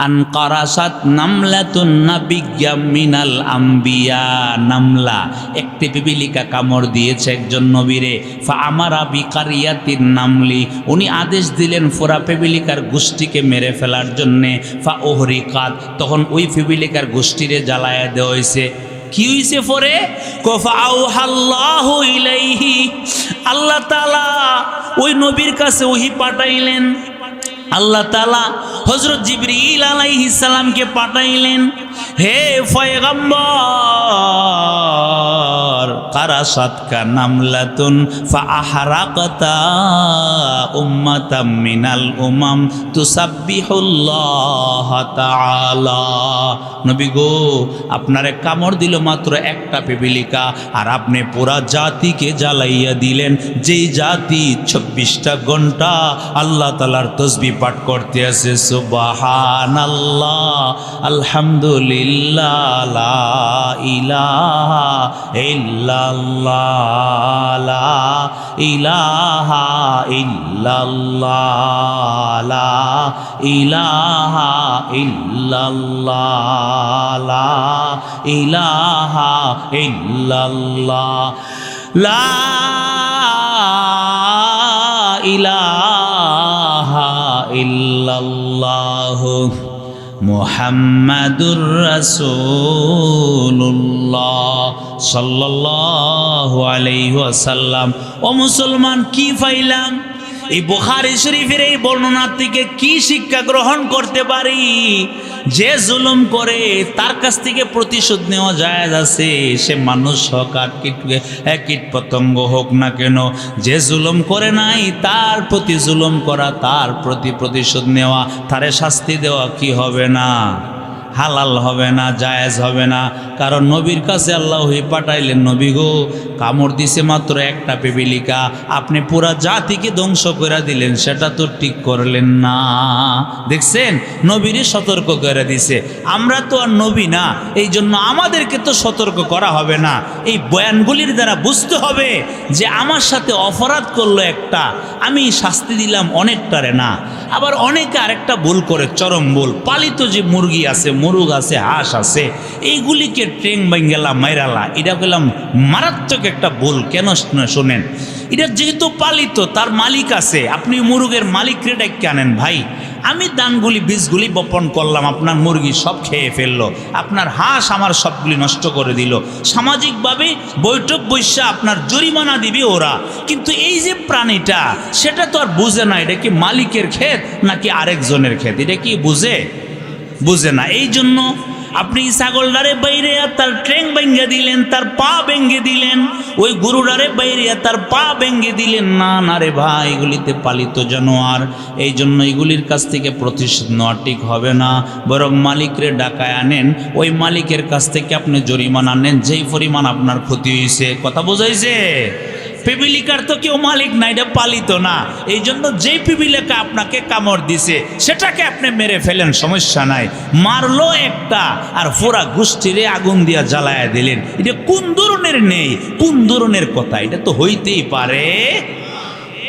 আনকারাসাত নামলাতুন নাবিয়্যাম মিনাল আম্বিয়া। নামলা একটি পিপিলিকা কামড় দিয়েছে একজন নবীরে। ফা আমারা বিকারিয়াতিন নামলি, উনি আদেশ দিলেন ফোরা পিপিলিকার গোষ্ঠীকে মেরে ফেলার জন্যে। ফা ওহরিকাত, তখন ওই পিপিলিকার গোষ্ঠীরে জ্বালায়া দেওয়া হয়েছে। কি হইছে পরে? ফাআউহাল্লাহু ইলাইহি, আল্লাহ তাআলা ওই নবীর কাছে ওহী পাঠাইলেন। আল্লাহ তাআলা হযরত জিবরিল আলাইহিস সালামকে পাঠাইলেন, হে পয়গম্বর, কারাসাতকা নামলাতুন ফাআহরাকতা উম্মাতাম মিনাল উমাম তুসাব্বিহুল্লাহ তাআলা। নবী গো, আপনারে কামড় দিল মাত্র একটা পিপিলিকা, আর আপনি পুরা জাতিকে জ্বালাইয়া দিলেন, যেই জাতি ২৪টা ঘন্টা আল্লাহ তাআলার তাসবিহ পাঠ করতে আছে। সুবহানাল্লাহ, আলহামদুলিল্লাহ, লা ইলাহা ইল্লাল্লাহ, লা ইলাহা ইল্লাল্লাহ, লা ইলাহা ইল্লাল্লাহ, লা ইলাহা ইল্লাল্লাহ, লা ইলাহা ইল্লাল্লাহ, মুহাম্মাদুর রাসূলুল্লাহ সাল্লাল্লাহু আলাইহি ওয়াসাল্লাম। ও মুসলমান, কি পাইলাম এই বুখারী শরীফের এই বর্ণনা থেকে? কি শিক্ষা গ্রহণ করতে পারি? যে জুলুম করে তার কাছ থেকে প্রতিশোধ নেওয়া জায়েজ আছে, সে মানুষ হোক আর কীট পতঙ্গ হোক না কেন। যে জুলুম করে নাই তার প্রতি জুলুম করা, তার প্রতি প্রতিশোধ নেওয়া, তারে শাস্তি দেওয়া কি হবে না? হালাল হবে না, জায়েজ হবে না। কারণ নবীর কাছে আল্লাহ পাঠাইলেন, নবী গো, কামড় দিছে মাত্র একটা পিপিলিকা, আপনি পুরা জাতিকে ধ্বংস করে দিলেন, সেটা তো ঠিক করলেন না। দেখছেন, নবীরই সতর্ক করে দিছে। আমরা তো আর নবী না, এই জন্য আমাদেরকে তো সতর্ক করা হবে না। এই বয়ানগুলির দ্বারা বুঝতে হবে যে আমার সাথে অপরাধ করলো একটা, আমি শাস্তি দিলাম অনেকটারে না। আবার অনেকে আরেকটা ভুল করে, চরম ভুল। পালিত যে মুরগি আছে, মুরগ আছে, হাঁস আছে, এইগুলিকে ট্রেং বাঙ্গেলা মাইরালা, এটা বললাম মারাত্মক একটা ভুল। কেন শোনেন, এটা যেহেতু পালিত, তার মালিক আছে, আপনি মুরগের মালিকরে ডেকে আনেন, ভাই আমি দানগুলি বীজগুলি বপন করলাম, আপনার মুরগি সব খেয়ে ফেললো, আপনার হাঁস আমার সবগুলি নষ্ট করে দিল। সামাজিকভাবে বৈঠক বৈশা আপনার জরিমানা দিবে ওরা, কিন্তু এই যে প্রাণীটা, সেটা তো আর বুঝে না এটা কি মালিকের ক্ষেত নাকি আরেকজনের ক্ষেত, এটা কি বুঝে না। এই জন্য আপনি ছাগলডারে বাইরে তার ট্রেং ভেঙে দিলেন, তার পা ভেঙে দিলেন, ওই গরুডারে বাইরে তার পা ভেঙে দিলেন। না না রে ভাই, এগুলিতে পালিত জানোয়ার, এই জন্য এগুলির কাছ থেকে প্রতিশোধ নেওয়া ঠিক হবে না। বরং মালিকরে ডাকায় আনেন, ওই মালিকের কাছ থেকে আপনি জরিমানা নেন যেই পরিমাণ আপনার ক্ষতি হয়েছে। কথা বোঝাইছে? পিপিলিকার তো কেউ মালিক না, এটা পালিত না। এই জন্য যেই পিপিলিকা আপনাকে কামড় দিছে সেটাকে আপনি মেরে ফেলেন, সমস্যা নাই। মারলো একটা আর পুরা গোষ্ঠীরে আগুন দিয়া জ্বালায়া দিলেন, এটা কোন ধরনের নেই, কোন ধরনের কথা? এটা তো হইতেই পারে।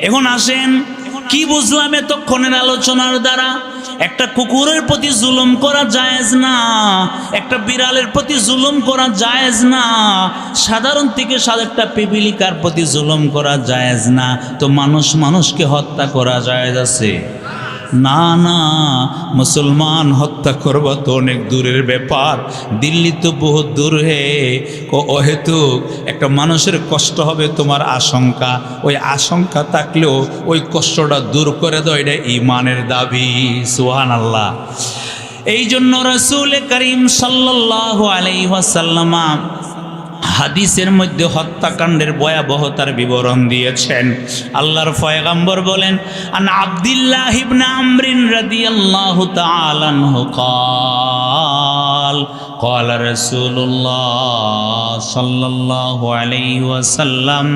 এখন আসেন, কি বুঝলাম এতক্ষণের আলোচনার দ্বারা? একটা কুকুরের প্রতি জুলুম করা জায়েজ না, একটা বিড়ালের প্রতি জুলুম করা জায়েজ না, সাধারণ থেকে একটা পিপিলিকার প্রতি জুলুম করা জায়েজ না। তো মানুষকে হত্যা করা জায়েজ আছে? না না, মুসলমান হত্যা করবা তো অনেক দূরের ব্যাপার। দিল্লি তো বহুত দূর হে, অহেতুক একটা মানুষের কষ্ট হবে তোমার আশঙ্কা, ওই আশঙ্কা থাকলেও ওই কষ্টটা দূর করে দাও, এটা ঈমানের দাবি। সুবহানাল্লাহ। এই জন্য রাসূল করিম সাল্লাল্লাহু আলাইহি ওয়াসাল্লাম হাদিসের মধ্যে হত্যাকাণ্ডের ভয়াবহতার বিবরণ দিয়েছেন। আল্লাহর পয়গম্বর বলেন, আন আব্দুল্লাহ ইবনে আমর রাদিয়াল্লাহু তাআলা আনহু قال قال رسول الله صلى الله عليه وسلم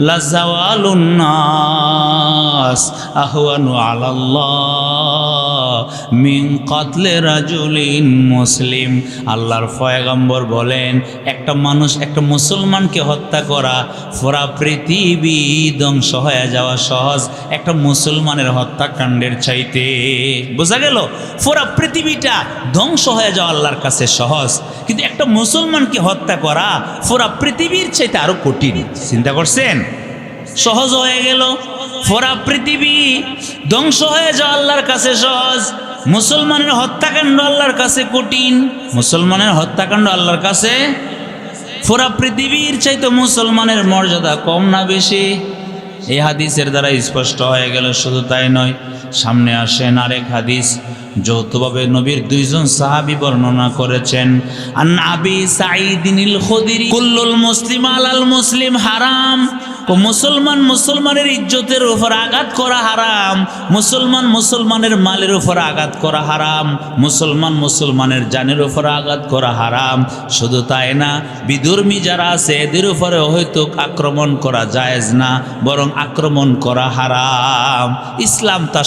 لزوال الناس أهون على الله মিন কাতলে রাজুলিন মুসলিম। আল্লাহর পয়গম্বর বলেন একটা মানুষ একটা মুসলমানকে হত্যা করা পুরা পৃথিবী ধ্বংস হয়ে যাওয়া সহজ একটা মুসলমানের হত্যাকাণ্ডের চাইতে। বোঝা গেল পুরা পৃথিবীটা ধ্বংস হয়ে যাওয়া আল্লাহর কাছে সহজ, কিন্তু একটা মুসলমানকে হত্যা করা পুরা পৃথিবীর চাইতে আরো কঠিন। চিন্তা করছেন? সহজ হয়ে গেল, পুরা পৃথিবী ধ্বংস হয়ে যাওয়া আল্লাহর কাছে সহজ, মুসলমানের হত্যাকাণ্ড আল্লাহর কাছে কঠিন। মুসলমানের হত্যাকাণ্ড আল্লাহর কাছে পুরা পৃথিবীর চাইতে মুসলমানের মর্যাদা কম না বেশি? এই হাদিসের দ্বারা স্পষ্ট হয়ে গেল। শুধু তাই নয়, সামনে আসেন আরেক হাদিস, যৌথভাবে নবীর দুইজন সাহাবী বর্ণনা করেছেন। আন আবি সাঈদিনিল খুদরি কুল্লুল মুসলিম আলাল মুসলিম হারাম। মুসলমান মুসলমানের ইজ্জতের উপর আঘাত করা হারাম, মুসলমান মুসলমানের মালের উপর আঘাত করা হারাম, মুসলমান মুসলমানের জানের উপর আঘাত করা হারাম। শুধু তাই না, বিধর্মী যারা আছে এদের উপরে হয়তো আক্রমণ করা জায়েজ না, বরং আক্রমণ করা হারাম। ইসলাম তা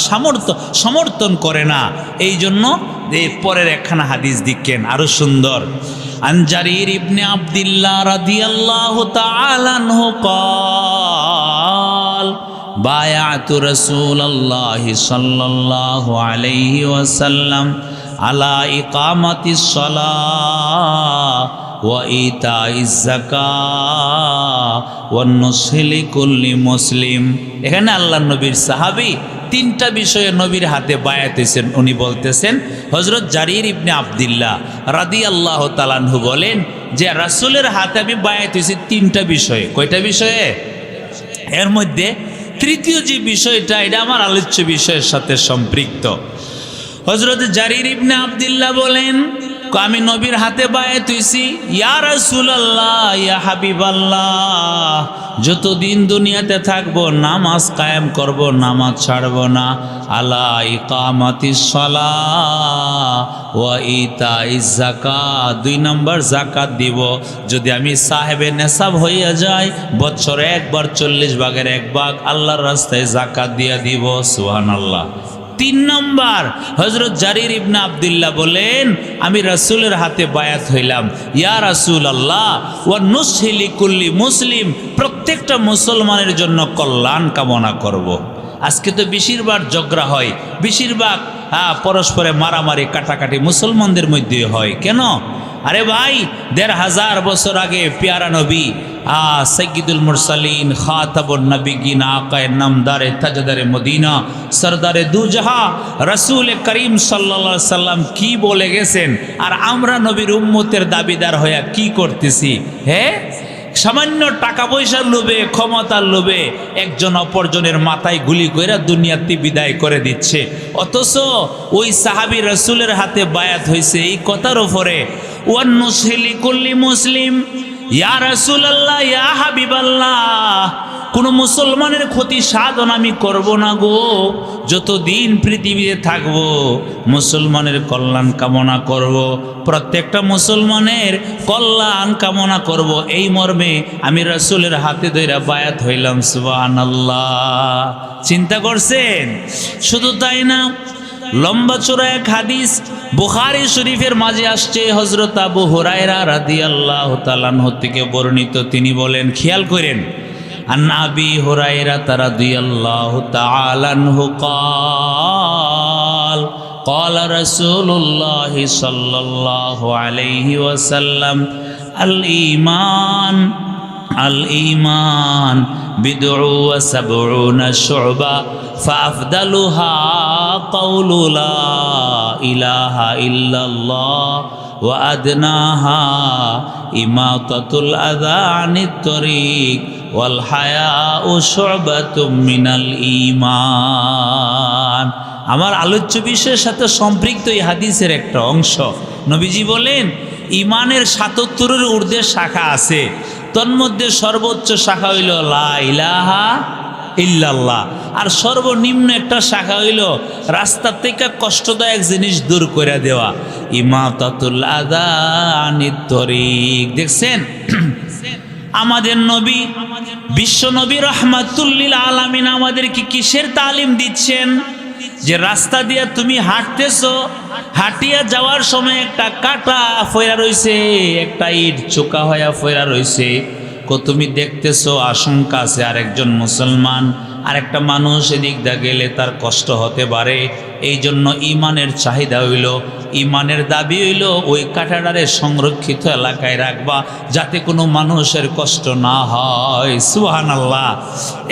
সমর্থন করে না। এই জন্য এই পরের একখানা হাদিস দিকেন আরো সুন্দর। আন জারির ইবনে আব্দুল্লাহ রাদিয়াল্লাহু তাআলা আনহু قال بايعت رسول الله صلى الله عليه وسلم على إقامة الصلاة وإيتاء الزكاة والنصح لكل مسلم। এখানে আল্লাহর নবীর সাহাবী তিনটা বিষয়ে নবীর হাতে বায়াত হয়েছেন। উনি বলতেছেন, হযরত জারির ইবনে আব্দুল্লাহ রাদিয়াল্লাহু তাআলা আনহু বলেন যে রাসূলের হাতে আমি বায়াত হয়েছি তিনটা বিষয়ে। কয়টা বিষয়ে? এর মধ্যে তৃতীয় যে বিষয়টা এটা আমার আলোচ্য বিষয়ের সাথে সম্পৃক্ত। হযরত জারির ইবনে আব্দুল্লাহ বলেন, আমি নবীর হাতে বায়াত হইছি, ইয়া রাসূলুল্লাহ, ইয়া হাবিবাল্লাহ, যতদিন দুনিয়াতে থাকবো নামাজ কায়েম করব, নামাজ ছাড়ব না। আলা ইকামাতিস সালাহ ওয়া ইতাইজ যাকাত, 2 নম্বর যাকাত দিব। যদি আমি সাহেবে নেসাব হইয়া যাই, বছরে একবার 40 ভাগের 1 ভাগ আল্লাহর রাস্তায় যাকাত দিয়া দিব। সুবহানাল্লাহ। 3 নম্বর, হযরত জারির ইবনে আব্দুল্লাহ বলেন, আমি রাসূলের হাতে বায়াত হইলাম, ইয়া রাসূলুল্লাহ ওয়া নুসহি লিকুল্লি মুসলিম, প্রত্যেকটা মুসলমানের জন্য কল্যাণ কামনা করব। আজকে তো বেশিরভাগ ঝগড়া হয়, বেশিরভাগ পরস্পরে মারামারি কাটাকাটি মুসলমানদের মধ্যে হয়। কেন? আরে ভাই, 1500 বছর আগে পেয়ারা নবী সৈয়দুল মুরসালিন খাতাবুন নবিয়িন আকায়ে নামদারে তাজদারে মদিনা সরদারে দুজাহা রাসূল করিম সাল্লাল্লাহু আলাইহি সাল্লাম কি বলে গেছেন, আর আমরা নবীর উম্মতের দাবিদার হয়ে কি করতেছি? হ্যাঁ, সামান্য টাকা পয়সার লোভে, ক্ষমতার লোভে একজন অপরজনের মাথায় গুলি কইরা দুনিয়াতে বিদায় করে দিচ্ছে। অথচ ওই সাহাবী রাসূলের হাতে বায়াত হয়েছে এই কথার উপরে, ওয়ান নুসহি লিকুল্লি মুসলিম, ইয়া রাসূলুল্লাহ, ইয়া হাবিবাল্লাহ, কোনো মুসলমানের ক্ষতি সাধন আমি করব না গো। যতদিন পৃথিবীতে থাকব মুসলমানের কল্যাণ কামনা করব, প্রত্যেকটা মুসলমানের কল্যাণ কামনা করব। এই মর্মে আমি রাসূলের হাতে ধইরা বায়াত হইলাম। সুবহানাল্লাহ। চিন্তা করছেন? শুধু তাই না, লম্বা চূড়া এক হাদিস বুখারী শরীফের মাঝে আসছে, হযরত আবু হুরায়রা রাদিয়াল্লাহু তাআলা আনহু থেকে বর্ণিত। তিনি বলেন, খেয়াল করেন, আন আবি হুরায়রা রাদিয়াল্লাহু তাআলা আনহু قال قال رسول الله صلى الله عليه وسلم الإيمان بدع وسبعون شعبة فأفضلها قول لا إله إلا الله وأدناها إماطة الأذى عن الطريق والحياء شعبة من الإيمان। আমার আলোচ্য বিষয়ের সাথে সম্পৃক্ত এই হাদিসের একটা অংশ। নবীজি বলেন, ইমানের ৭৭-এর ঊর্ধ্বে শাখা আছে, তন্মধ্যে সর্বোচ্চ শাখা হইল লা ইলাহা ইল্লাল্লাহ, আর সর্বনিম্ন একটা শাখা হইল রাস্তা থেকে কষ্টদায়ক জিনিস দূর করে দেওয়া, ইমাতাতুল আযা আনিত তরিক। দেখছেন, আমাদের নবী, বিশ্ব নবী রাহমাতুল লিল আলামিন আমাদেরকে কিসের তালিম দিচ্ছেন? যে রাস্তা দিয়ে তুমি হাঁটতেছো, হাঁটিয়া যাওয়ার সময় একটা কাটা ফয়রা রইছে, একটা ইট চোকা হয়ে ফয়রা রইছে, তুমি দেখতেছো আশঙ্কা আছে আরেকজন মুসলমান আরেকটা মানুষ এদিক দা গেলে তার কষ্ট হতে পারে। এই জন্য ইমানের চাহিদা হইল, ইমানের দাবি হইল ওই কাঁটাটারে সংরক্ষিত এলাকায় রাখবা যাতে কোনো মানুষের কষ্ট না হয়। সুবহানাল্লাহ।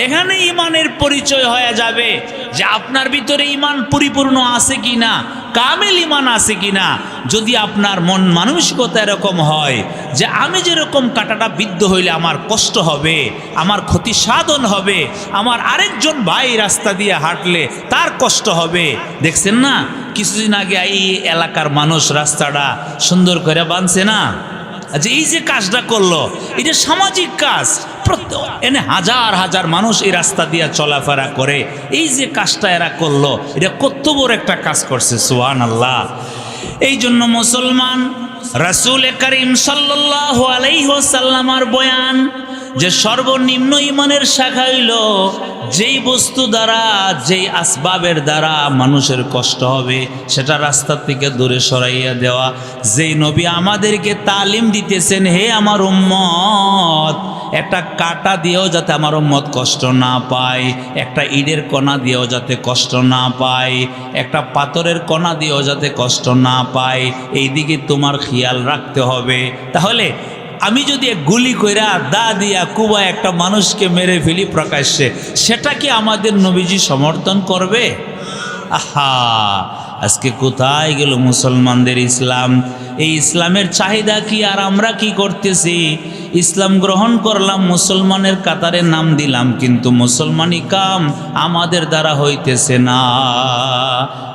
এখানে ইমানের পরিচয় হয়ে যাবে যে আপনার ভিতরে ইমান পরিপূর্ণ আছে কিনা, কামেল ইমান আছে কিনা। যদি আপনার মন মানসিকতা এরকম হয় যে আমি যেরকম কাঁটাটা বিদ্ধ হইলে আমার কষ্ট হবে, আমার ক্ষতি সাধন হবে, আমার আরেকজন ভাই রাস্তা দিয়ে হাঁটলে তার কষ্ট হবে। দেখছেন না কিছুদিন আগে এই এলাকার মানুষ রাস্তাটা সুন্দর করে বানছে না, আচ্ছা এই যে কাজটা করলো এটা সামাজিক কাজ, এনে হাজার হাজার মানুষ এই রাস্তা দিয়ে চলাফেরা করে, এই যে কাজটা এরা করলো এটা কত বড় একটা কাজ করছে। সুবহানাল্লাহ। এই জন্য মুসলমান রাসূল করিম সাল্লাল্লাহু আলাইহি ওয়াসাল্লামের বয়ান যে সর্বনিম্ন ইমানের শাখা হইল যেই বস্তু দ্বারা যেই আসবাবের দ্বারা মানুষের কষ্ট হবে সেটা রাস্তা থেকে দূরে সরাইয়া দেওয়া। যেই নবী আমাদেরকে তালিম দিতেছেন, হে আমার উম্মত একটা কাঁটা দিয়েও যাতে আমার উম্মত কষ্ট না পায়, একটা ইটের কণা দিয়েও যাতে কষ্ট না পায়, একটা পাথরের কণা দিয়েও যাতে কষ্ট না পায়, এই দিকে তোমার খেয়াল রাখতে হবে। তাহলে আমি যদি গুলি কইরা দা দিয়া কুবা একটা মানুষকে মেরে ফেলি প্রকাশ্যে, সেটা কি আমাদের নবীজি সমর্থন করবে? আহা, আজকে কোথায় গেল মুসলমানদের ইসলাম? এই ইসলামের চাহিদা কি আর আমরা কি করতেছি? ইসলাম গ্রহণ করলাম, মুসলমানের কাতারে নাম দিলাম, কিন্তু মুসলমানি কাম আমাদের দ্বারা হইতেছে না।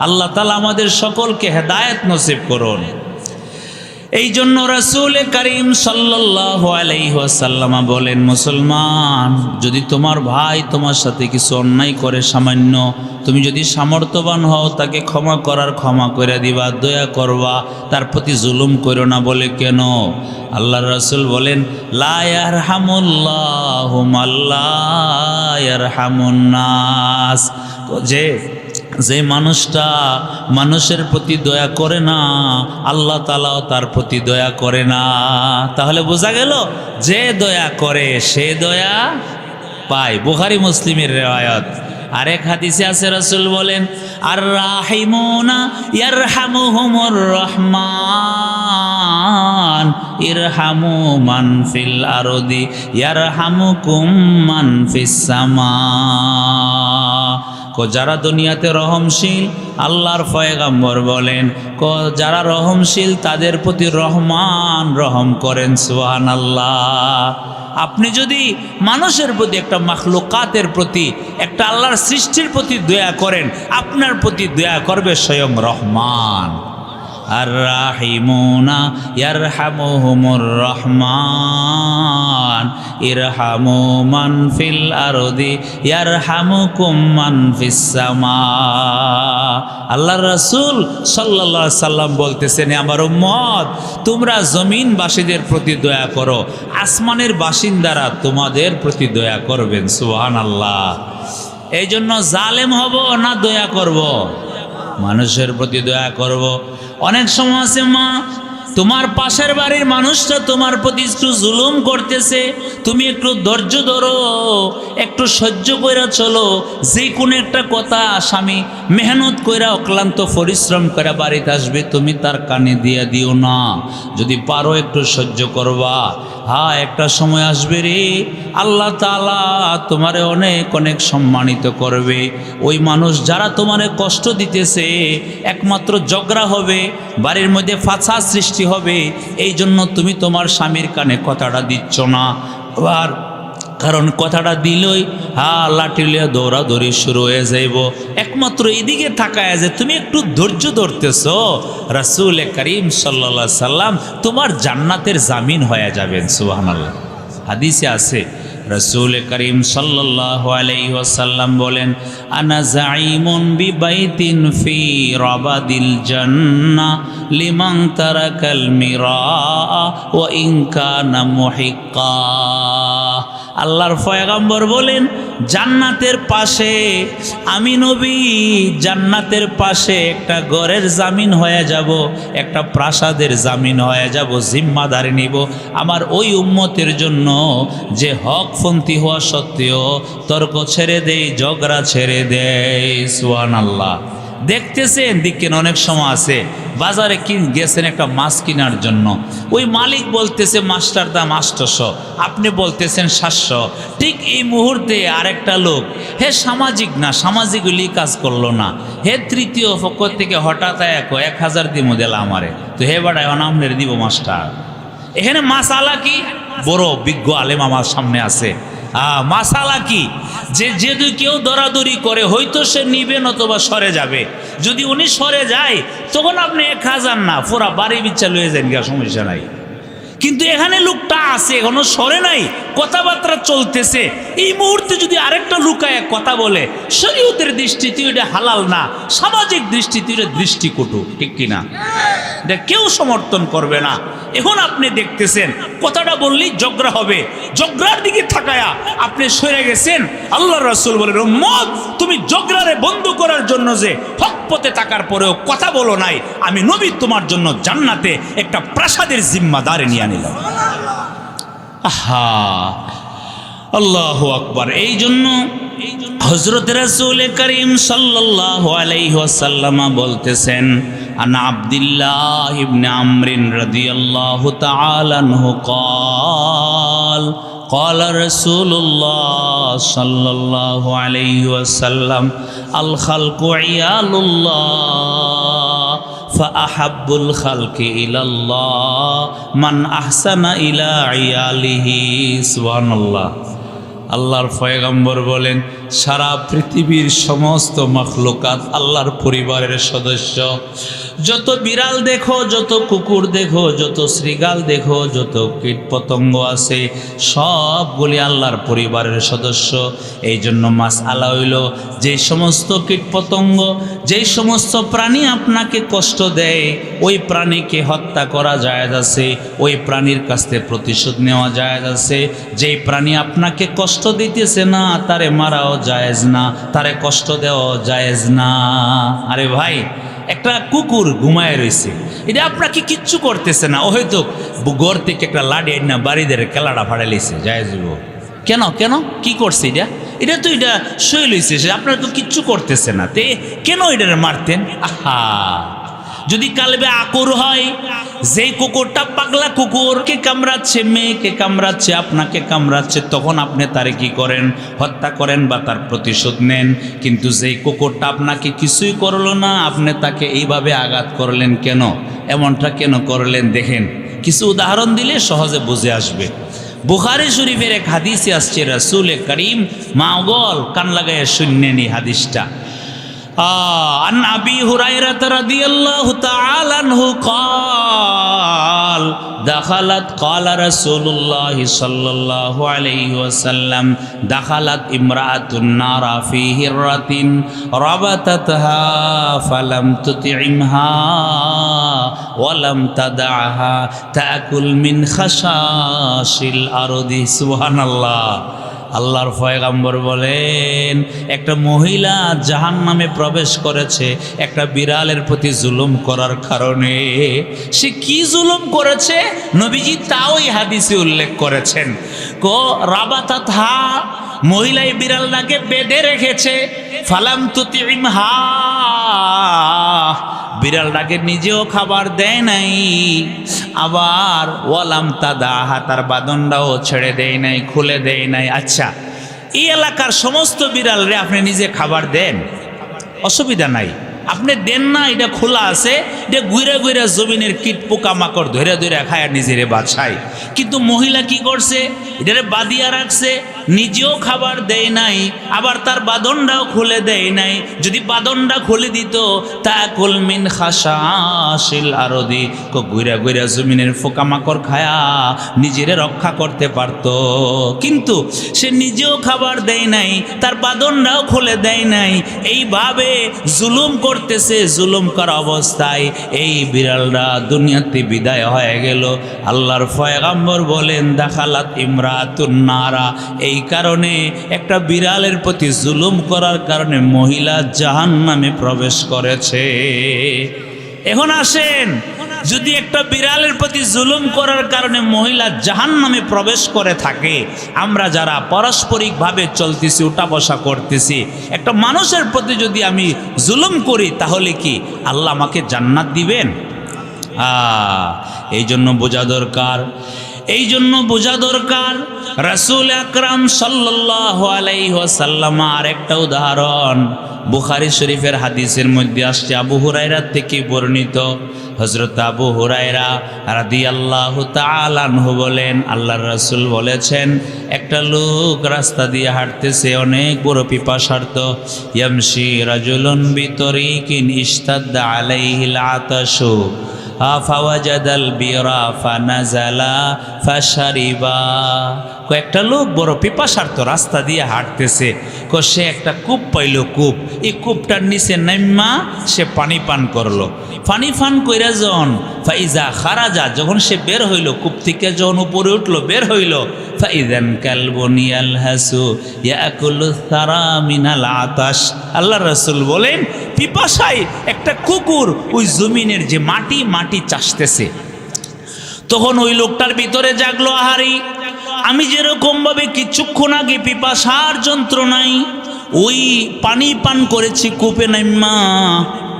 আল্লাহ তাআলা আমাদের সকলকে হেদায়েত নসিব করুন। এই জন্য রাসূল করিম সাল্লাল্লাহু আলাইহি ওয়াসাল্লাম বলেন, মুসলমান যদি তোমার ভাই তোমার সাথে কিছু অন্যায় করে সামান্য, তুমি যদি সামর্থ্যবান হও তাকে ক্ষমা করার ক্ষমা করে দিবা, দয়া করবা, তার প্রতি জুলুম করো না। বলে কেন? আল্লাহর রাসূল বলেন, লা ইয়ারহামুল্লাহু মান লা ইয়ারহামুন নাস। যে মানুষটা মানুষের প্রতি দয়া করে না, আল্লাহ তাআলাও তার প্রতি দয়া করে না। তাহলে বোঝা গেল যে দয়া করে সে দয়া পায়। বুখারী মুসলিমের রিওয়ায়াত। আরেক হাদিসে আছে রাসূল বলেন, আর রাহিমুনা ইয়ারহামুহুমুর রহমান ইরহামু মান ফিল আরদি ইয়ারহামুকুম মান ফিস সামা। যারা দুনিয়াতে রহমশীল, আল্লাহর পয়গম্বর বলেন যারা রহমশীল তাদের প্রতি রহমান রহম করেন। সুবহানাল্লাহ। আপনি যদি মানুষের প্রতি, একটা মাখলুকাতের প্রতি, একটা আল্লাহর সৃষ্টির প্রতি দয়া করেন, আপনার প্রতি দয়া করবে স্বয়ং রহমান। আর রাহিমুনা ইয়ারহামুহুমুর রহমান ইরহামু মান ফিল আরদি ইয়ারহামুকুম মান ফিস সামা। আল্লাহর রাসূল সাল্লাল্লাহু আলাইহি সাল্লাম বলতেছেন, আমার উম্মত তোমরা জমিনবাসীদের প্রতি দয়া করো, আসমানের বাসিন্দারা তোমাদের প্রতি দয়া করবেন। সুবহানাল্লাহ। এই জন্য জালেম হব না দয়া করব? মানুষের প্রতি দয়া করব। অনেক সময় আছে মা, তোমার পাশের বাড়ির মানুষটা তোমার প্রতি একটু জুলুম করতেছে, তুমি একটু ধৈর্য ধরো, একটু সহ্য কইরা চলো। যে কোনো একটা কথা স্বামী মেহনত কইরা অক্লান্ত পরিশ্রম করে বাড়িতে আসবে, তুমি তার কানে দিয়ে দিও না। যদি পারো একটু সহ্য করবা। হ্যাঁ, একটা সময় আসবে রে আল্লাহ তাআলা তোমারে অনেক অনেক সম্মানিত করবে। ওই মানুষ যারা তোমারে কষ্ট দিতেছে একমাত্র ঝগড়া হবে, বাড়ির মধ্যে ফাসাদ সৃষ্টি হবে। এই জন্য তুমি তোমার স্বামীর কানে কথাটা দিচ্ছ না। আবার কারণ কথাটা দিলই লাঠি লিয়ে দৌড়াদৌড়ি শুরু হয়ে যাইব। একমাত্র এদিকে তাকায় যে তুমি একটু ধৈর্য ধরতেছ, রাসূল করিম সাল্লাল্লাহু আলাইহি সাল্লাম তোমার জান্নাতের জামিন হয়ে যাবেন। সুবহানাল্লাহ। হাদিসে আছে রাসূল করিম সাল্লাল্লাহু আলাইহি ওয়াসাল্লাম বলেন, আনা যাইমুন বিবাইতিন ফি রাবাদিল জান্নাহ লিমান তারাকাল মিরা ওয়া ইন কানা মুহিক্কা। আল্লাহর পয়গম্বর বলেন, জান্নাতের পাশে আমি নবী জান্নাতের পাশে একটা ঘরের জামিন হয়ে যাব, একটা প্রাসাদের জামিন হয়ে যাব, জিম্মাদারি নিব আমার ওই উম্মতের জন্য যে হকপন্থী হওয়া সত্ত্বেও তর্ক ছেড়ে দেয়, ঝগড়া ছেড়ে দেয়। সুবহানাল্লাহ। দেখতেছেন দিকেন অনেক সময় আছে বাজারে গেছেন একটা মাছ কেনার জন্য, ওই মালিক বলতেছে মাছটার দাম 800, আপনি বলতেছেন 700। ঠিক এই মুহূর্তে আরেকটা লোক, হে সামাজিক না, সামাজিক হলি কাজ করলো না, হে তৃতীয় পক্ষ থেকে হঠাৎ 1000 দিমো দিল আমারে, তো হে বাড়ায় অনামনের দিব মাছটা। এখানে মাসালা কি? বড় বিজ্ঞ আলেম আমার সামনে আছে। মাসালা কি? যে যদি কেউ দরাদরি করে হয়তো সে নিবে নতবা সরে যাবে। যদি উনি সরে যায় তখন আপনি 1000 না পুরা বাড়ি বিচ্ছা লয়ে যান, গিয়া সমস্যা নাই। কিন্তু এখানে লোকটা আছে এখনো সরে নাই, কথাবার্তা চলতেছে, এই মুহূর্তে যদি আরেকটা লুকায় কথা বলে, শরীয়তের দৃষ্টিতে এটা হালাল না, সামাজিক দৃষ্টিতে এটা দৃষ্টিকটু, ঠিক কিনা? এটা কেউ সমর্থন করবে না। এখন আপনি দেখতেছেন কথাটা বললেই ঝগড়া হবে, ঝগড়ার দিকে থাকায়া আপনি সরে গেছেন। আল্লাহ রাসূল বলেন, উম্মত তুমি ঝগড়ারে বন্ধ করার জন্য যে হক পথে থাকার পরেও কথা বলো নাই, আমি নবী তোমার জন্য জান্নাতে একটা প্রাসাদের জিম্মাদারি নিয়ে নিলাম। আহা, আল্লাহু আকবার। এই জন্য হযরত রাসূল করিম সাল্লাল্লাহু আলাইহি ওয়াসাল্লাম বলতেছেন, আন আব্দুল্লাহ ইবনে আমর রাদিয়াল্লাহু তাআলা আনহু قال قال رسول الله صلى الله عليه وسلم الخلق عيال الله فأحب الخلق إلى الله من أحسن إلى عياله سبحان الله। আল্লাহর পয়গম্বর বলেন, সারা পৃথিবীর সমস্ত মাখলুকাত আল্লাহর পরিবারের সদস্য। যত বিড়াল দেখো, যত কুকুর দেখো, যত শৃগাল দেখো, যত কীট পতঙ্গ আছে সবগুলি আল্লাহর পরিবারের সদস্য। এই জন্য মাসআলা হইল, যে সমস্ত কীট পতঙ্গ, যেই সমস্ত প্রাণী আপনাকে কষ্ট দেয় ওই প্রাণীকে হত্যা করা জায়েজ আছে, ওই প্রাণীর কাছ থেকে প্রতিশোধ নেওয়া জায়েজ আছে। যেই প্রাণী আপনাকে কষ্ট দিতেছে না তারে মারাও জায়েজ না, তারে কষ্ট দেওয়াও জায়েজ না। আরে ভাই, একটা কুকুর ঘুমায় রয়েছে, এটা আপনাকে কিচ্ছু করতেছে না, ও হয়তো ঘর থেকে একটা লাডি না বাড়িদের কেলাটা ফাড়ে লিছে, জায়েজ হইব কেন? কেন কি করছে এটা? এটা তো এটা শুয়ে লইছে, সে আপনার তো কিচ্ছু করতেছে না, তে কেন এটারে মারতেন? আহা, যদি কালবে আকর হয়, যেই কুকুরটা পাগলা কুকুরকে কামড়াচ্ছে, মেয়েকে কামড়াচ্ছে, আপনাকে কামড়াচ্ছে, তখন আপনি তারে কি করেন? হত্যা করেন বা তার প্রতিশোধ নেন। কিন্তু যেই কুকুরটা আপনাকে কিছুই করলো না, আপনি তাকে এইভাবে আঘাত করলেন কেন? এমনটা কেন করলেন? দেখেন, কিছু উদাহরণ দিলে সহজে বুঝে আসবে। বুখারী শরীফের এক হাদিসে আসছে, রাসূল করিম মাওগল কান লাগায় শুনলেন এই হাদিসটা। عن أبي هريرة رضي الله تعالى عنه قال قال رسول الله صلى الله عليه وسلم دخلت امرأة النار في هرة ربطتها فلم تطعمها ولم تدعها تأكل من خشاش الأرض سبحان الله। আল্লাহর পয়গম্বর বলেন, একটা মহিলা জাহান্নামে প্রবেশ করেছে একটা বিড়ালের প্রতি জুলুম করার কারণে। সে কি জুলুম করেছে নবীজি তাও এই হাদিসে উল্লেখ করেছেন। রাবাতাতহা, মহিলাই বিড়ালটাকে বেঁধে রেখেছে, ফালাম তুতিমহা, বিড়ালটাকে নিজেও খাবার দেয় নাই, আবার ওয়ালাম তাদাহা, তার বাদনটাও ছেড়ে দেয় নাই, খুলে দেয় নাই। আচ্ছা, এই এলাকার সমস্ত বিড়ালরে আপনি নিজে খাবার দেন, অসুবিধা নাই, আপনি দেন না, এটা খোলা আছে, এটা ঘুরে ঘুরে জমিনের কীট পোকামাকড় ধরে ধরে খায় নিজেরে বাছায়। কিন্তু মহিলা কি করছে? এটারে বাঁধিয়া রাখছে, নিজেও খাবার দেয় নাই, আবার তার বাঁধনটাও খুলে দেয় নাই। যদি বাঁধনটা খুলে দিত, তাকুল মিন খাশাশিল আরদি, ঘুরে ঘুরে জমিনের পোকামাকড় খায়া নিজেরে রক্ষা করতে পারত। কিন্তু সে নিজেও খাবার দেয় নাই, তার বাঁধনটাও খুলে দেয় নাই, এইভাবে জুলুম করতে করতেছে, জুলুম করা অবস্থায় এই বিড়ালরা দুনিয়াতে বিদায় হয়ে গেল। আল্লাহর পয়গম্বর বলেন দাখালাত ইমরাতুন নারা, এই কারণে একটা বিড়ালের প্রতি জুলুম করার কারণে মহিলা জাহান্নামে প্রবেশ করেছে। এখন আসেন, যদি একটা বিড়ালের প্রতি জুলুম করার কারণে মহিলা জাহান্নামে প্রবেশ করে থাকে, আমরা যারা পারস্পরিকভাবে চলতেছি, উঠা বসা করতেছি, একটা মানুষের প্রতি যদি আমি জুলুম করি তাহলে কি আল্লাহ আমাকে জান্নাত দিবেন? এই জন্য বোঝা দরকার, এই জন্য বোঝা দরকার। রাসূল আকরাম সাল্লাল্লাহু আলাইহি ওয়াসাল্লাম আর একটা উদাহরণ বুখারী শরীফের হাদিসের মধ্যে আসছে, আবু হুরায়রা থেকে বর্ণিত। হযরত আবু হুরায়রা রাদিয়াল্লাহু তাআলা আনহু বলেন, আল্লাহর রাসূল বলেছেন, একটা লোক রাস্তা দিয়ে হাঁটতেছে, অনেক বড় পিপাসার্ত। ইয়ামশি রাজুলুন বিতরিকিন ইশতাদ্দা আলাইহিল আতাশু ফাওয়াজাদাল বিরা ফানাজালা ফাশারিবা। একটা লোক বড় পিপাসার্ত রাস্তা দিয়ে হাঁটতেছে, সে একটা কূপ পাইল, কূপ, এই কূপটার নিচে নাইমা সে পানি পান করলো। পানি পান কইরা যখন ফাইজা খারাজা, যখন সে বের হইল, কূপ থেকে যখন উপরে উঠলো, বের হইল, ফাইদান কালবনিয়াল হাসু ইয়াকুলু সারা মিনাল আতাশ। আল্লাহ রাসূল বলেন, পিপাসায় একটা কুকুর ওই জমিনের যে মাটি চাষতেছে। তখন ওই লোকটার ভিতরে জাগলো, আহারি, আমি যেরকম ভাবে কিছুক্ষণ আগে পিপাসার যন্ত্রণায় ওই পানি পান করেছি কূপে নাইমা,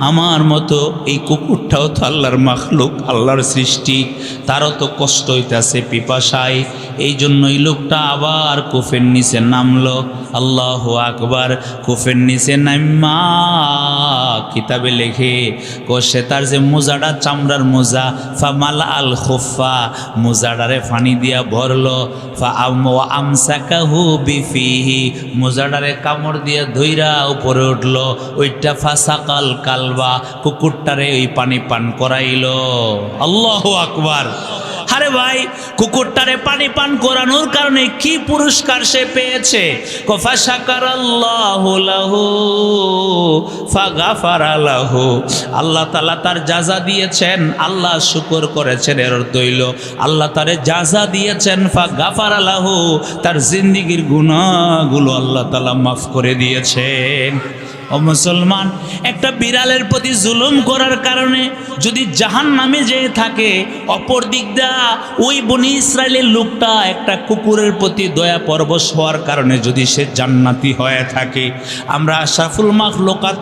আমার মতো এই কুকুরটাও তো আল্লাহর মাখলুক, আল্লাহর সৃষ্টি, তারও তো কষ্ট হইতেছে পিপাসায়। এই জন্যই লোকটা আবার কূপের নিচে নামলো। আল্লাহু আকবার। কূপের নিচে নাইমা কিতাবে লেখে সে তার যে মোজাটা, চামড়ার মোজা, ফামাল আল খুফা, মোজাডারে পানি দিয়া ভরলো, আমসাকাহু বিফিহি, মোজাডারে কামড় দিয়ে ধইরা উপরে উঠলো, ওইটা ফাসাকাল কালবা, কুকুরটারে ওই পানি পান করাইলো। আল্লাহু আকবার। আরে ভাই, কুকুরটারে পানি পান করানোর কারণে কি পুরস্কার সে পেয়েছে? ফাশাকারাল্লাহু লাহু ফাগাফারা লাহু, আল্লাহ তাআলা তার জাযা দিয়েছেন, আল্লাহ শুকর করেছেন। এর অর্থ হইল আল্লাহ তারে জাযা দিয়েছেন, ফাগাফারা লাহু, তার জিন্দেগীর গুনাহগুলো আল্লাহ তাআলা মাফ করে দিয়েছেন। ও মুসলমান, একটা বিড়ালের প্রতি জুলুম করার কারণে যদি জাহান্নামে যেয়ে থাকে, অপর দিক দিয়া ওই বনি ইসরায়েলের লোকটা একটা কুকুরের প্রতি দয়া পরবশ হওয়ার কারণে যদি সে জান্নাতি হয়ে থাকে, আমরা আশরাফুল মাখলুকাত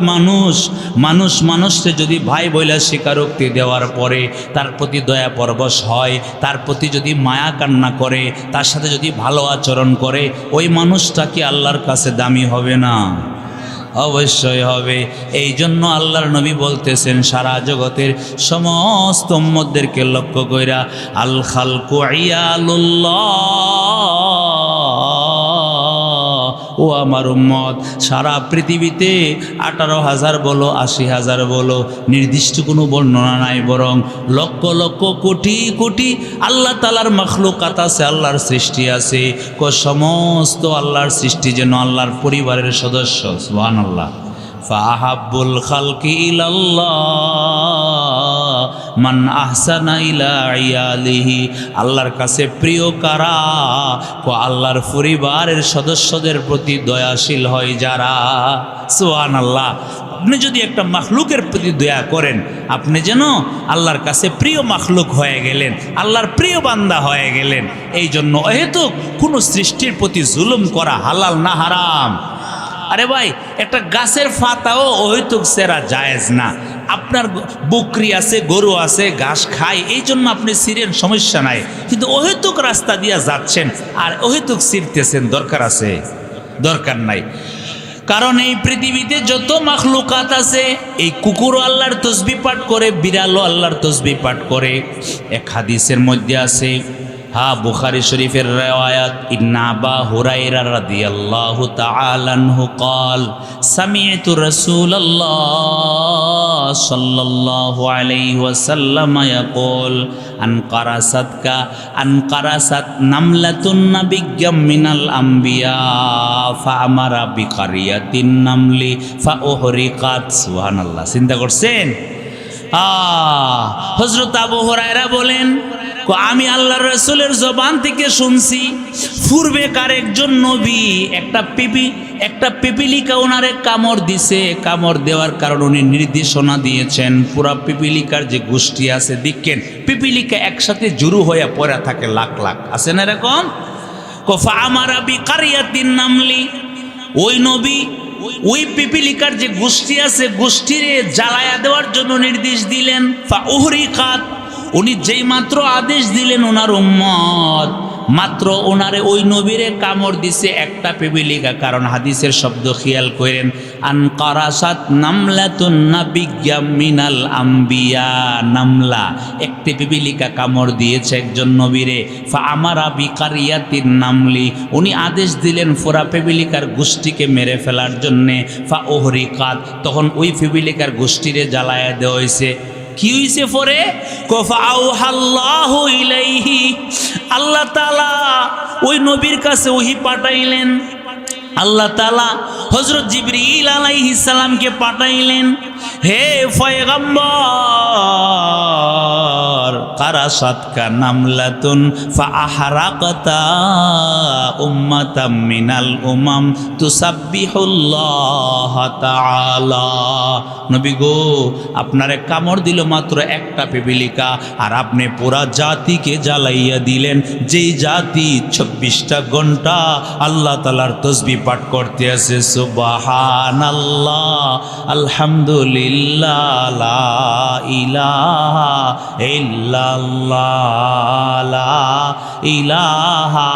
মানুষকে যদি ভাই বইলা স্বীকারোক্তি দেওয়ার পরে তার প্রতি দয়া পরবশ হয়, তার প্রতি যদি মায়া কান্না করে, তার সাথে যদি ভালো আচরণ করে, ওই মানুষটা কি আল্লাহর কাছে দামি হবে না? অবশ্যই হবে। এই জন্য আল্লাহর নবী বলতেছেন, সারা জগতের সমস্ত উম্মতদেরকে লক্ষ্য কইরা, আল খালকু ইয়ালুল্লাহ, ও আমার উম্মত, সারা পৃথিবীতে 18,000 বলো 80,000 বলো, নির্দিষ্ট কোনো বর্ণনা নাই, বরং লক্ষ লক্ষ কোটি কোটি আল্লাহ তাআলার মাখলুকাত আছে, আল্লাহর সৃষ্টি আছে। সমস্ত আল্লাহর সৃষ্টি যেন আল্লাহর পরিবারের সদস্য। সুবহানাল্লাহ। ফাহাব্বুল খালকি ইলাল্লাহ মান আহসানা ইলা ইয়ালিহি, আল্লাহর কাছে প্রিয় কারা? আল্লাহর পরিবারের সদস্যদের প্রতি দয়াশীল হয় যারা। সুবহানাল্লাহ। আপনি যদি একটা মাখলুকের প্রতি দয়া করেন, আপনি যেন আল্লাহর কাছে প্রিয় মাখলুক হয়ে গেলেন, আল্লাহর প্রিয় বান্দা হয়ে গেলেন। এই জন্য অহেতুক কোনো সৃষ্টির প্রতি জুলুম করা হালাল না হারাম। আরে ভাই, একটা গাছের পাতাও অহেতুক সেরা জায়েজ না। আপনার বকরি আছে, গরু আছে, ঘাস খায়, এই জন্য আপনি ছিঁড়েন, সমস্যা নাই। কিন্তু অহেতুক রাস্তা দিয়ে যাচ্ছেন আর অহেতুক ছিঁড়তেছেন, দরকার আছে? দরকার নাই। কারণ এই পৃথিবীতে যত মাখলুকাত আছে, এই কুকুরও আল্লাহর তসবিহ পাঠ করে, বিড়ালও আল্লাহর তসবিহ পাঠ করে। এক হাদিসের মধ্যে আছে, হ্যাঁ, বুখারী শরীফের রিওয়ায়াত, ইন্না আবা হুরায়রা রাদিয়াল্লাহু তাআলা আনহু قال سمعت رسول الله صلى الله عليه وسلم يقول أنقرست نملة نبيا من الأنبياء فأمر بقرية النمل فأحرقت সুবহান আল্লাহ। চিন্তা করছেন? হযরত আবু হুরায়রা বলেন, আমি আল্লাহর রাসূলের জবান থেকে শুনছি, পূর্বেকার একজন নবী একটা পিপিলিকা ওনারে কামড় দিছে। কামড় দেওয়ার কারণে উনি নির্দেশনা দিয়েছেন, পুরা পিপিলিকার যে গোষ্ঠী আছে, দেখেন পিপিলিকা একসাথে জড়ো হয়ে পড়ে থাকে, লাখ লাখ আছে না এরকম। ফাআমারা বিকারিয়াতিন নামলি, ওই নবী ওই পিপিলিকার যে গোষ্ঠী আছে, গোষ্ঠীরে জ্বালায়া দেওয়ার জন্য নির্দেশ দিলেন। ফাউহরিকাত, উনি যেই মাত্র আদেশ দিলেন, ওনার উম্মত মাত্র ওনারে ওই নবীরে কামড় দিছে একটা পিপিলিকা। কারণ হাদিসের শব্দ খেয়াল করেন, আনকারাসাত নামলাতুন নাবিয়্যাম মিনাল আম্বিয়া। নামলা, একটি পিপিলিকা কামড় দিয়েছে একজন নবীরে। ফাআমারা বিকারিয়াতিন নামলি, উনি আদেশ দিলেন পুরা পিপিলিকার গোষ্ঠীকে মেরে ফেলার জন্যে। ফাউহরিকাত, তখন ওই পিপিলিকার গোষ্ঠীরে জ্বালায়া দেওয়া হয়েছে। কি হইছে পরে? ফাআউহাল্লাহু ইলাইহি, আল্লাহ তাআলা ওই নবীর কাছে ওহী পাঠাইলেন। আল্লাহ তাআলা হযরত জিবরিল আলাইহিস সালামকে পাঠাইলেন, হে পয়গম্বর, কারাসাতকা নামলাতুন ফাআহরাকাতা উম্মাতাম মিনাল উমাম তুসাব্বিহুল্লাহ তাআলা। নবী গো, আপনারে কামড় দিল মাত্র একটা পিপিলিকা, আর আপনি পুরা জাতিকে জ্বালাইয়া দিলেন, যেই জাতি ২৪টা ঘন্টা আল্লাহ তাআলার তাসবিহ পাঠ করতে আছে। সুবহানাল্লাহ, আলহামদুলিল্লাহ, লা ইলাহা ইল্লাল্লাহ, লা ইলাহা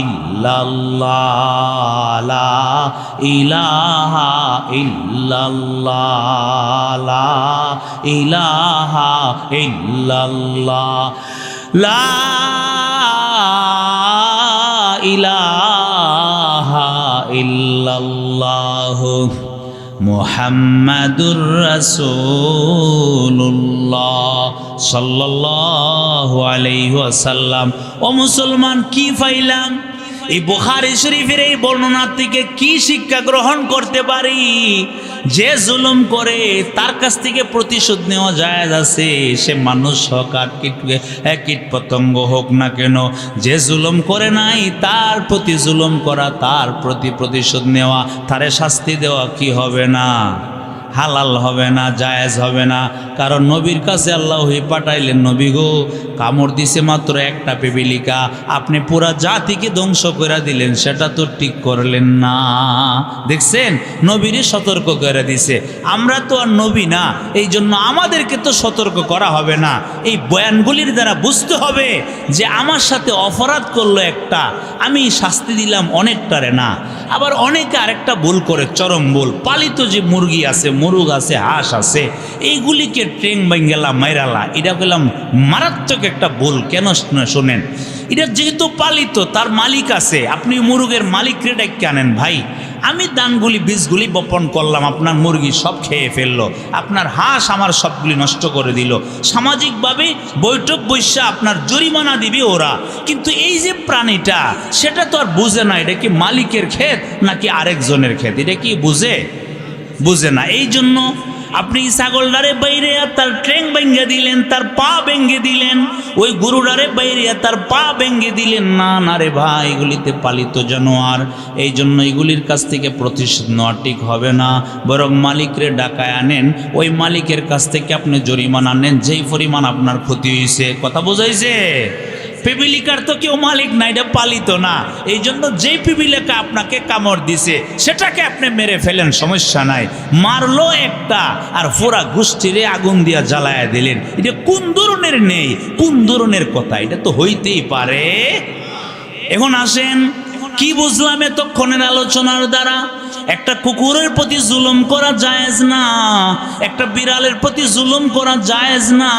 ইল্লাল্লাহ, লা ইলাহা ইল্লাল্লাহ, লা ইলাহা ইল্লাল্লাহ, লা ইলাহা ইল্লাল্লাহ, মুহাম্মাদুর রাসূলুল্লাহ সাল্লাল্লাহু আলাইহি ওয়াসাল্লাম। ও মুসলমান, কি পাইলাম এই বুখারী শরীফের এই বর্ণনা থেকে? কি শিক্ষা গ্রহণ করতে পারি? যে জুলুম করে তার কাছ থেকে প্রতিশোধ নেওয়া জায়েজ আছে, সে মানুষ হোক আর কীট পতঙ্গ হোক না কেন। যে জুলুম করে নাই তার প্রতি জুলুম করা, তার প্রতি প্রতিশোধ নেওয়া, তারে শাস্তি দেওয়া কি হবে না? হালাল হবে না, জায়েজ হবে না। কারণ নবীর কাছে আল্লাহ পাঠাইলেন, নবী গো, কামড় দিছে মাত্র একটা পিপিলিকা, আপনি পুরা জাতিকে ধ্বংস করে দিলেন, সেটা তো ঠিক করলেন না। দেখছেন, নবীরই সতর্ক করে দিছে। আমরা তো আর নবী না, এই জন্য আমাদেরকে তো সতর্ক করা হবে না। এই বয়ানগুলির দ্বারা বুঝতে হবে যে আমার সাথে অপরাধ করলো একটা, আমি শাস্তি দিলাম অনেকটারে না। আবার অনেকে আরেকটা ভুল করে, চরম ভুল। পালিত যে মুরগি আছে, মুরগ আছে, হাঁস আছে, এইগুলিকে ট্রেং বাঙ্গেলা মাইরালা, এটা বললাম মারাত্মক একটা ভুল। কেন শোনেন, এটা যেহেতু পালিত, তার মালিক আছে, আপনি মুরগের মালিকরে ডেকে আনেন, ভাই আমি দানগুলি বীজগুলি বপন করলাম, আপনার মুরগি সব খেয়ে ফেললো, আপনার হাঁস আমার সবগুলি নষ্ট করে দিল। সামাজিকভাবে বৈঠক বৈশা আপনার জরিমানা দিবে ওরা, কিন্তু এই যে প্রাণীটা, সেটা তো আর বুঝে না এটা কি মালিকের ক্ষেত নাকি আরেকজনের ক্ষেত, এটা কি বুঝে না। এই জন্য আপনি ছাগলডারে বাইরে তার ট্রেং ভেঙে দিলেন, তার পা ভেঙে দিলেন, ওই গরুডারে বাইরে তার পা ভেঙে দিলেন। না রে ভাই, এগুলিতে পালিত জানোয়ার, এই জন্য এগুলির কাছ থেকে প্রতিশোধ নেওয়া ঠিক হবে না। বরং মালিকরে ডাকায় আনেন, ওই মালিকের কাছ থেকে আপনি জরিমানা নেন যেই পরিমাণ আপনার ক্ষতি হয়েছে। কথা বোঝাইছে? পিপিলিকার তো কেউ মালিক না, এটা পালিত না। এই জন্য যেই পিপিলিকা আপনাকে কামড় দিছে সেটাকে আপনি মেরে ফেলেন, সমস্যা নাই। মারলো একটা আর পুরা গোষ্ঠীরে আগুন দিয়া জ্বালায়া দিলেন, এটা কোন ধরনের নেই, কোন ধরনের কথা? এটা তো হইতেই পারে। এখন আসেন, কি বুঝলাম এতক্ষণের আলোচনার দ্বারা? একটা কুকুরের প্রতি জুলুম করা জায়েজ না, একটা বিড়ালের প্রতি জুলুম করা জায়েজ না,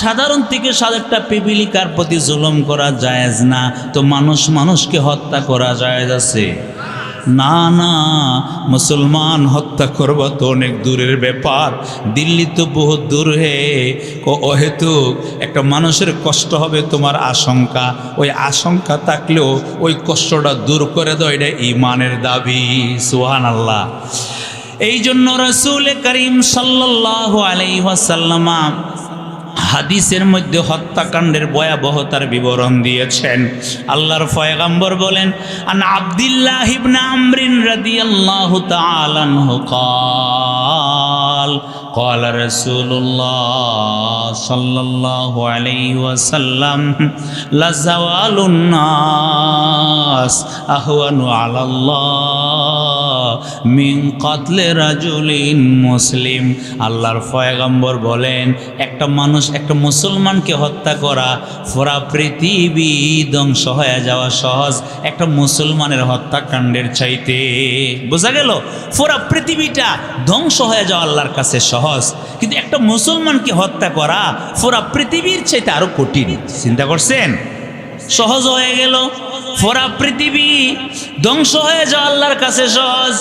সাধারণ থেকে একটা পিপিলিকার প্রতি জুলুম করা জায়েজ না, তো মানুষকে হত্যা করা জায়েজ আছে? না না, মুসলমান হত্যা করবো তো অনেক দূরের ব্যাপার, দিল্লি তো বহুত দূর হে। অহেতুক একটা মানুষের কষ্ট হবে তোমার আশঙ্কা, ওই আশঙ্কা থাকলেও ওই কষ্টটা দূর করে দাও, এটা ঈমানের দাবি। সুবহানাল্লাহ। এই জন্য রাসূল করিম সাল্লাল্লাহু আলাইহি ওয়াসাল্লাম হাদিসের মধ্যে হত্যাকাণ্ডের ভয়াবহতার বিবরণ দিয়েছেন। আল্লাহর পয়গম্বর বলেন, আন আব্দুল্লাহ ইবনে আমর রাদিয়াল্লাহু তাআলা আনহু قال قال رسول الله صلى الله عليه وسلم لزوال الناس أهون على الله من قتل رجل مسلم। আল্লাহর পয়গম্বর বলেন, একটা মানুষ, একটা মুসলমানকে হত্যা করা পুরা পৃথিবী ধ্বংস হয়ে যাওয়া সহজ একটা মুসলমানের হত্যাকাণ্ডের চাইতে। বোঝা গেল? পুরা পৃথিবীটা ধ্বংস হয়ে যাওয়া আল্লাহর কাছে সহজ, কিন্তু একটা মুসলমানকে হত্যা করা পুরা পৃথিবীর চাইতে আরো কঠিন। চিন্তা করছেন? সহজ হয়ে গেল, পুরা পৃথিবী ধ্বংস হয়ে যাওয়া আল্লাহর কাছে সহজ,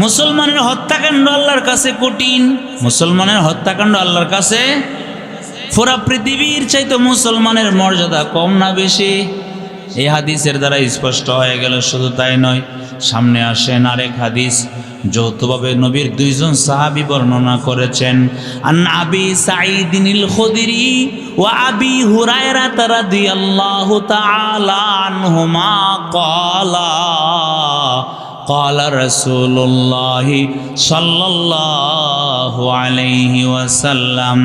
মুসলমানের হত্যাকাণ্ড আল্লাহর কাছে কঠিন। মুসলমানের হত্যাকাণ্ড আল্লাহর কাছে পুরা পৃথিবীর চাইতে মুসলমানের মর্যাদা কম না বেশি? এই হাদিসের দ্বারা স্পষ্ট হয়ে গেল। শুধু তাই নয়, সামনে আসেন আরেক হাদিস, যৌথভাবে নবীর দুইজন সাহাবী বর্ণনা করেছেন। আন আবি সাঈদিনিল খুদরি ওয়া আবি হুরায়রা রাদিয়াল্লাহু তাআলা আনহুমা ক্বালা قال رسول الله صلى الله عليه وسلم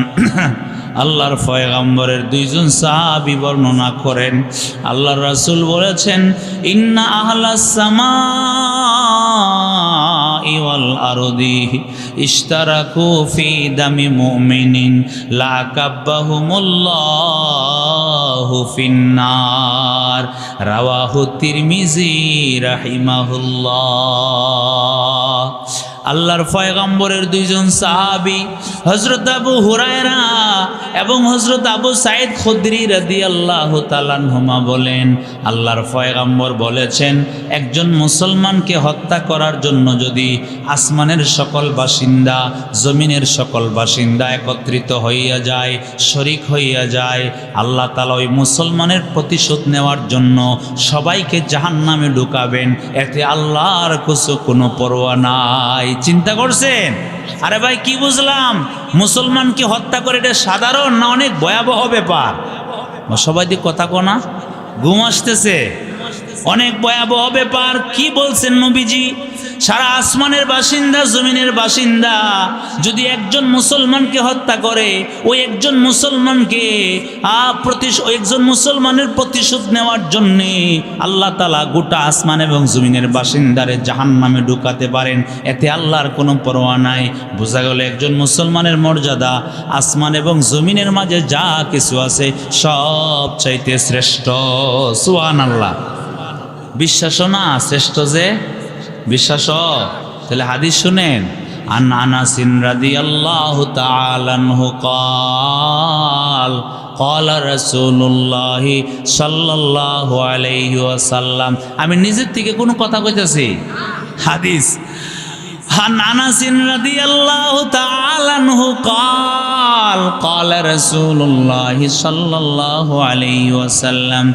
আল্লাহর পয়গম্বরের দুইজন সাহাবী বর্ণনা করেন, আল্লাহর রাসূল বলেছেন, ইন্না আহলাস সামাই ওয়াল আরদি ইশতারাকু ফি দামি মুমিনিন লা কাব্বাহুমুল্লাহু ফিন্নার। রাওয়াহু তিরমিজি রাহিমাহুল্লাহ। আল্লাহর পয়গম্বরের দুইজন সাহাবী হযরত আবু হুরায়রা এবং হযরত আবু সাঈদ খুদরি রাদিয়াল্লাহু তাআলা আনহুমা বলেন, আল্লাহর পয়গম্বর বলেছেন, একজন মুসলমানকে হত্যা করার জন্য যদি আসমানের সকল বাসিন্দা, জমিনের সকল বাসিন্দা একত্রিত হইয়া যায়, শরীক হইয়া যায়, আল্লাহ তাআলা ওই মুসলমানের প্রতিশোধ নেওয়ার জন্য সবাইকে জাহান্নামে ঢুকাবেন, এতে আল্লাহর কোনো পরোয়া নাই। চিন্তা করছেন? আরে ভাই, কি বুঝলাম? মুসলমানকে হত্যা করে এটা সাধারণ না অনেক ভয়াবহ ব্যাপার? সবাই দিয়ে কথা কোনা ঘুম আসতেছে? অনেক ভয়াবহ ব্যাপার। কি বলছেন নবীজি? সারা আসমানের বাসিন্দা, জমিনের বাসিন্দা যদি একজন মুসলমানকে হত্যা করে, ওই একজন মুসলমানকে একজন মুসলমানের প্রতিশোধ নেওয়ার জন্যে আল্লাহ তাআলা গোটা আসমান এবং জমিনের বাসিন্দারে জাহান্নামে ঢুকাতে পারেন, এতে আল্লাহর কোনো পরোয়া নাই। বোঝা গেল একজন মুসলমানের মর্যাদা আসমান এবং জমিনের মাঝে যা কিছু আছে সব চাইতে শ্রেষ্ঠ। সুবহানাল্লাহ। বিশ্বাস না শ্রেষ্ঠ যে? বিশ্বাস? তাহলে হাদিস শুনেন। আন আনাস রাদিয়াল্লাহু তাআলা আনহু قال قال رسول الله صلى الله عليه وسلم। আমি নিজের থেকে কোনো কথা কইতাছি? হাদিস। عن أنس رضي الله تعالى عنه قال قال رسول الله صلى الله عليه وسلم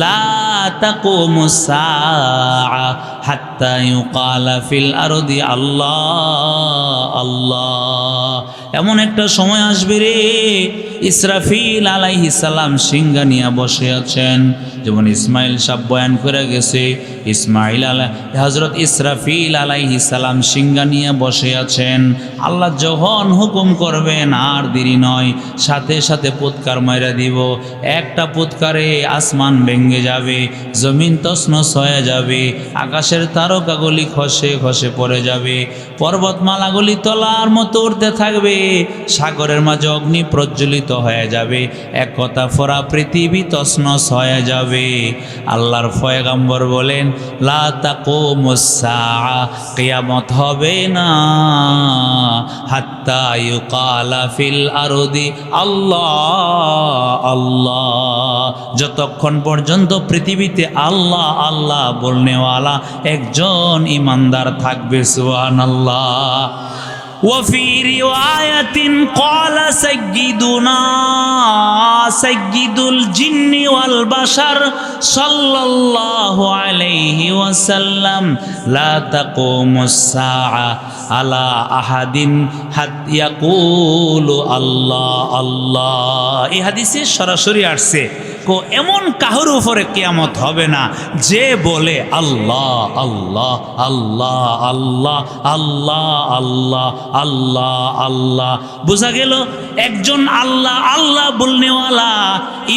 لا تقوم الساعة حتى يقال في الأرض الله الله। এমন একটা সময় আসবে রে, ইসরাফিল আলাইহিস সালাম সিংহা নিয়ে বসে আছেন। যেমন ইসমাইল সাহেব বয়ান করে গেছে, হযরত ইসরাফিল আলাইহিস সালাম সিংহা নিয়ে বসে আছেন। আল্লাহ যখন হুকুম করবেন আর দেরি নয়, সাথে সাথে পুৎকার মাইরা দিব। একটা পুৎকারে আসমান ভেঙে যাবে, জমিন তছনছ হয়ে যাবে, আকাশ আকাশের তারকাগুলি খসে খসে পড়ে যাবে, পর্বতমালাগুলি তলার মতো উঠতে থাকবে, সাগরের মাঝে অগ্নি প্রজ্বলিত হয়ে যাবে, এক কথা ফোরা পৃথিবী তছনছ হয়ে যাবে। আল্লাহর পয়গম্বর বলেন, লা তাকুমুস সাআ, কিয়ামত হবে না হাত্তা ইউকালা ফিল আরদি আল্লাহ আল্লাহ, যতক্ষণ পর্যন্ত পৃথিবীতে আল্লাহ আল্লাহ বলনেওয়ালা একজন ইমানদার থাকবে। সুবহানাল্লাহ। وفي رواية قال سيدنا سيد الجن والبشر صلى الله عليه وسلم لا تقوم الساعة على أحد حتى يقول الله الله। এই হাদিসে সরাসরি আসছে এমন কাহর উপরে কিয়ামত হবে না যে বলে আল্লাহ আল্লাহ আল্লাহ আল্লাহ আল্লাহ আল্লাহ আল্লাহ আল্লাহ। বোঝা গেল একজন আল্লাহ আল্লাহ বলনেওয়ালা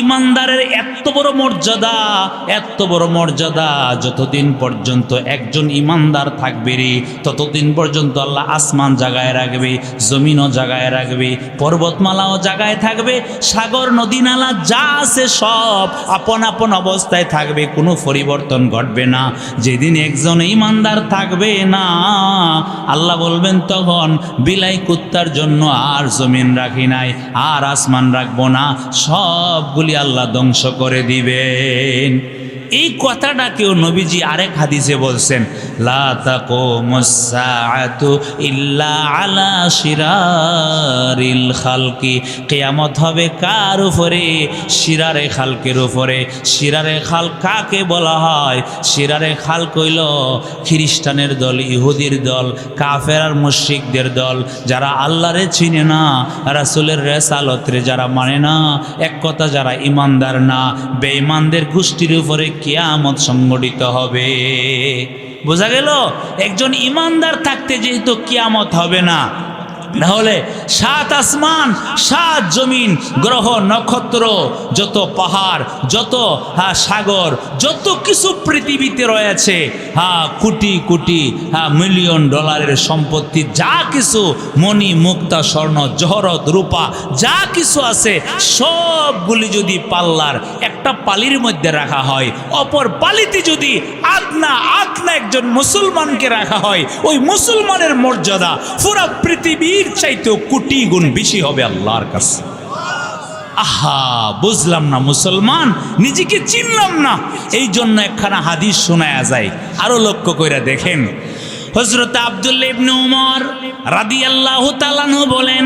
ইমানদারের এত বড় মর্যাদা, এত বড় মর্যাদা। যতদিন পর্যন্ত একজন ইমানদার থাকবে রে, ততদিন পর্যন্ত আল্লাহ আসমান জাগায় রাখবে, জমিনও জাগায় রাখবে, পর্বতমালাও জাগায় থাকবে, সাগর নদী নালা যা আছে সব আপন আপন অবস্থায় থাকবে, কোনো পরিবর্তন ঘটবে না। যেদিন একজন ইমানদার থাকবে না, আল্লাহ বলবেন তখন বিলাই কুত্তার জন্য আর জমিন রাখি নাই, আর আসমান রাখবো না, সবগুলি আল্লাহ ধ্বংস করে দিবেন। এই কথাটাকেও নবীজি আরেক হাদিসে বলছেন, লা তাকুমুস সাআতু ইল্লা আলা শিরারিল খালকি, কিয়ামত হবে কার উপরে? শিরারে খালকের উপরে। শিরারে খাল কাকে বলা হয়? শিরারে খাল কইল খ্রিস্টানের দল, ইহুদির দল, কাফের আর মুশরিকদের দল, যারা আল্লাহরে চিনে না, রাসূলের রিসালাতরে যারা মানে না, এক কথা যারা ইমানদার না, বেঈমানদের গোষ্ঠীর উপরে কিয়ামত সংঘটিত হবে। বোঝা গেল একজন ইমানদার থাকতে যেহেতু কিয়ামত হবে না, তাহলে সাত আসমান, সাত জমিন, গ্রহ নক্ষত্র, যত পাহাড়, যত সাগর, যত কিছু পৃথিবীতে রয়েছে, কোটি কোটি মিলিয়ন ডলারের সম্পত্তি, যা কিছু মণি মুক্তা স্বর্ণ জহরত রূপা যা কিছু আছে, সবগুলি যদি পাল্লার একটা পালির মধ্যে রাখা হয়, অপর পালিতে যদি আদনা একজন মুসলমানকে রাখা হয়, ওই মুসলমানের মর্যাদা পুরা পৃথিবীর চাইতেও কোটি গুণ বেশি হবে আল্লাহর কাছে। আহা, বুঝলাম না মুসলমান, নিজেকে চিনলাম না, এই জন্য একখানা হাদিস শোনায়া যায়। আরো লক্ষ্য কইরা দেখেন, হযরত আব্দুল্লাহ ইবনে উমর রাদিয়াল্লাহু তাআলা আনহু বলেন,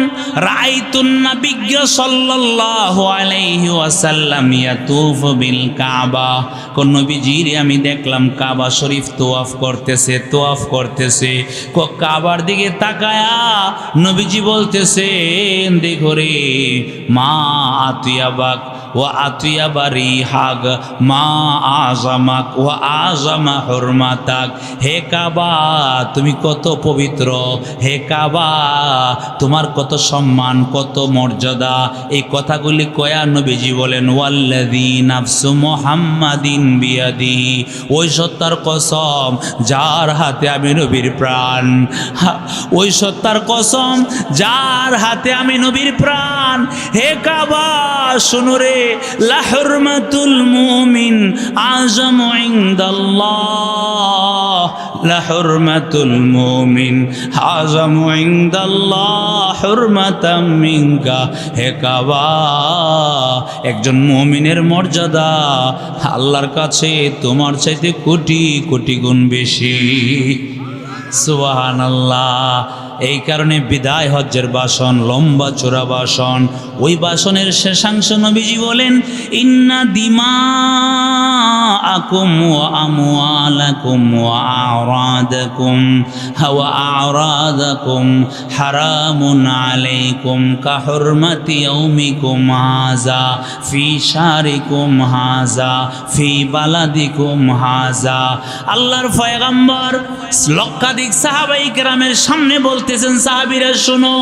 রাআইতুন নাবিয়্য সাল্লাল্লাহু আলাইহি ওয়াসাল্লাম ইয়াতুফু বিল কাবা, কোন নবীজির আমি দেখলাম কাবা শরীফ তোয়াফ করতেছে। কাবার দিকে তাকায়া নবীজি বলতেছেন, দেখো রে মা আতিয়াবাক ওয়া আতিয়াবা রিহাক মা আযামাক ওয়া আযামা হুরমাতাক। হে কাবা, তুমি কত পবিত্র, হে কাবা তোমার কত সম্মান, কত মর্যাদা। এই কথাগুলি কয়া নবীজি বলেন, ওয়াল্লাযী নাফসু মুহাম্মাদিন বিয়াদিহি, ওই সত্তার কসম যার হাতে আমি নবীর প্রাণ, ওই সত্তার কসম যার হাতে আমি নবীর প্রাণ। হে কাবা শুনো রে, লা হুরমাতুল মুমিন আযমু ইনদাল্লাহ, লা হুরমাতুল মুমিন আযমু ইনদাল্লাহ হুরমাতাম মিনকা। হে কাবা, একজন মুমিনের মর্যাদা আল্লাহর কাছে তোমার চাইতে কোটি কোটি গুণ বেশি। সুবহানাল্লাহ। এই কারণে বিদায় হজ্জের ভাষণ লম্বা চূড়া ভাষণ, ওই ভাষণের শেষাংশ নবীজি বলেন, ইন্না দিমাআকুম ওয়া আমওয়ালাকুম ওয়া আ'রাদাকুম হারামুন আলাইকুম কা হুরমাতি ইয়াউমিকুম হাযা ফি শারিকুম হাযা ফি বালাদিকুম হাযা। আল্লাহর পয়গম্বর লক্ষাধিক সাহাবায়ে কেরামের সামনে বলতেছেন, সাহাবীরা শোনো,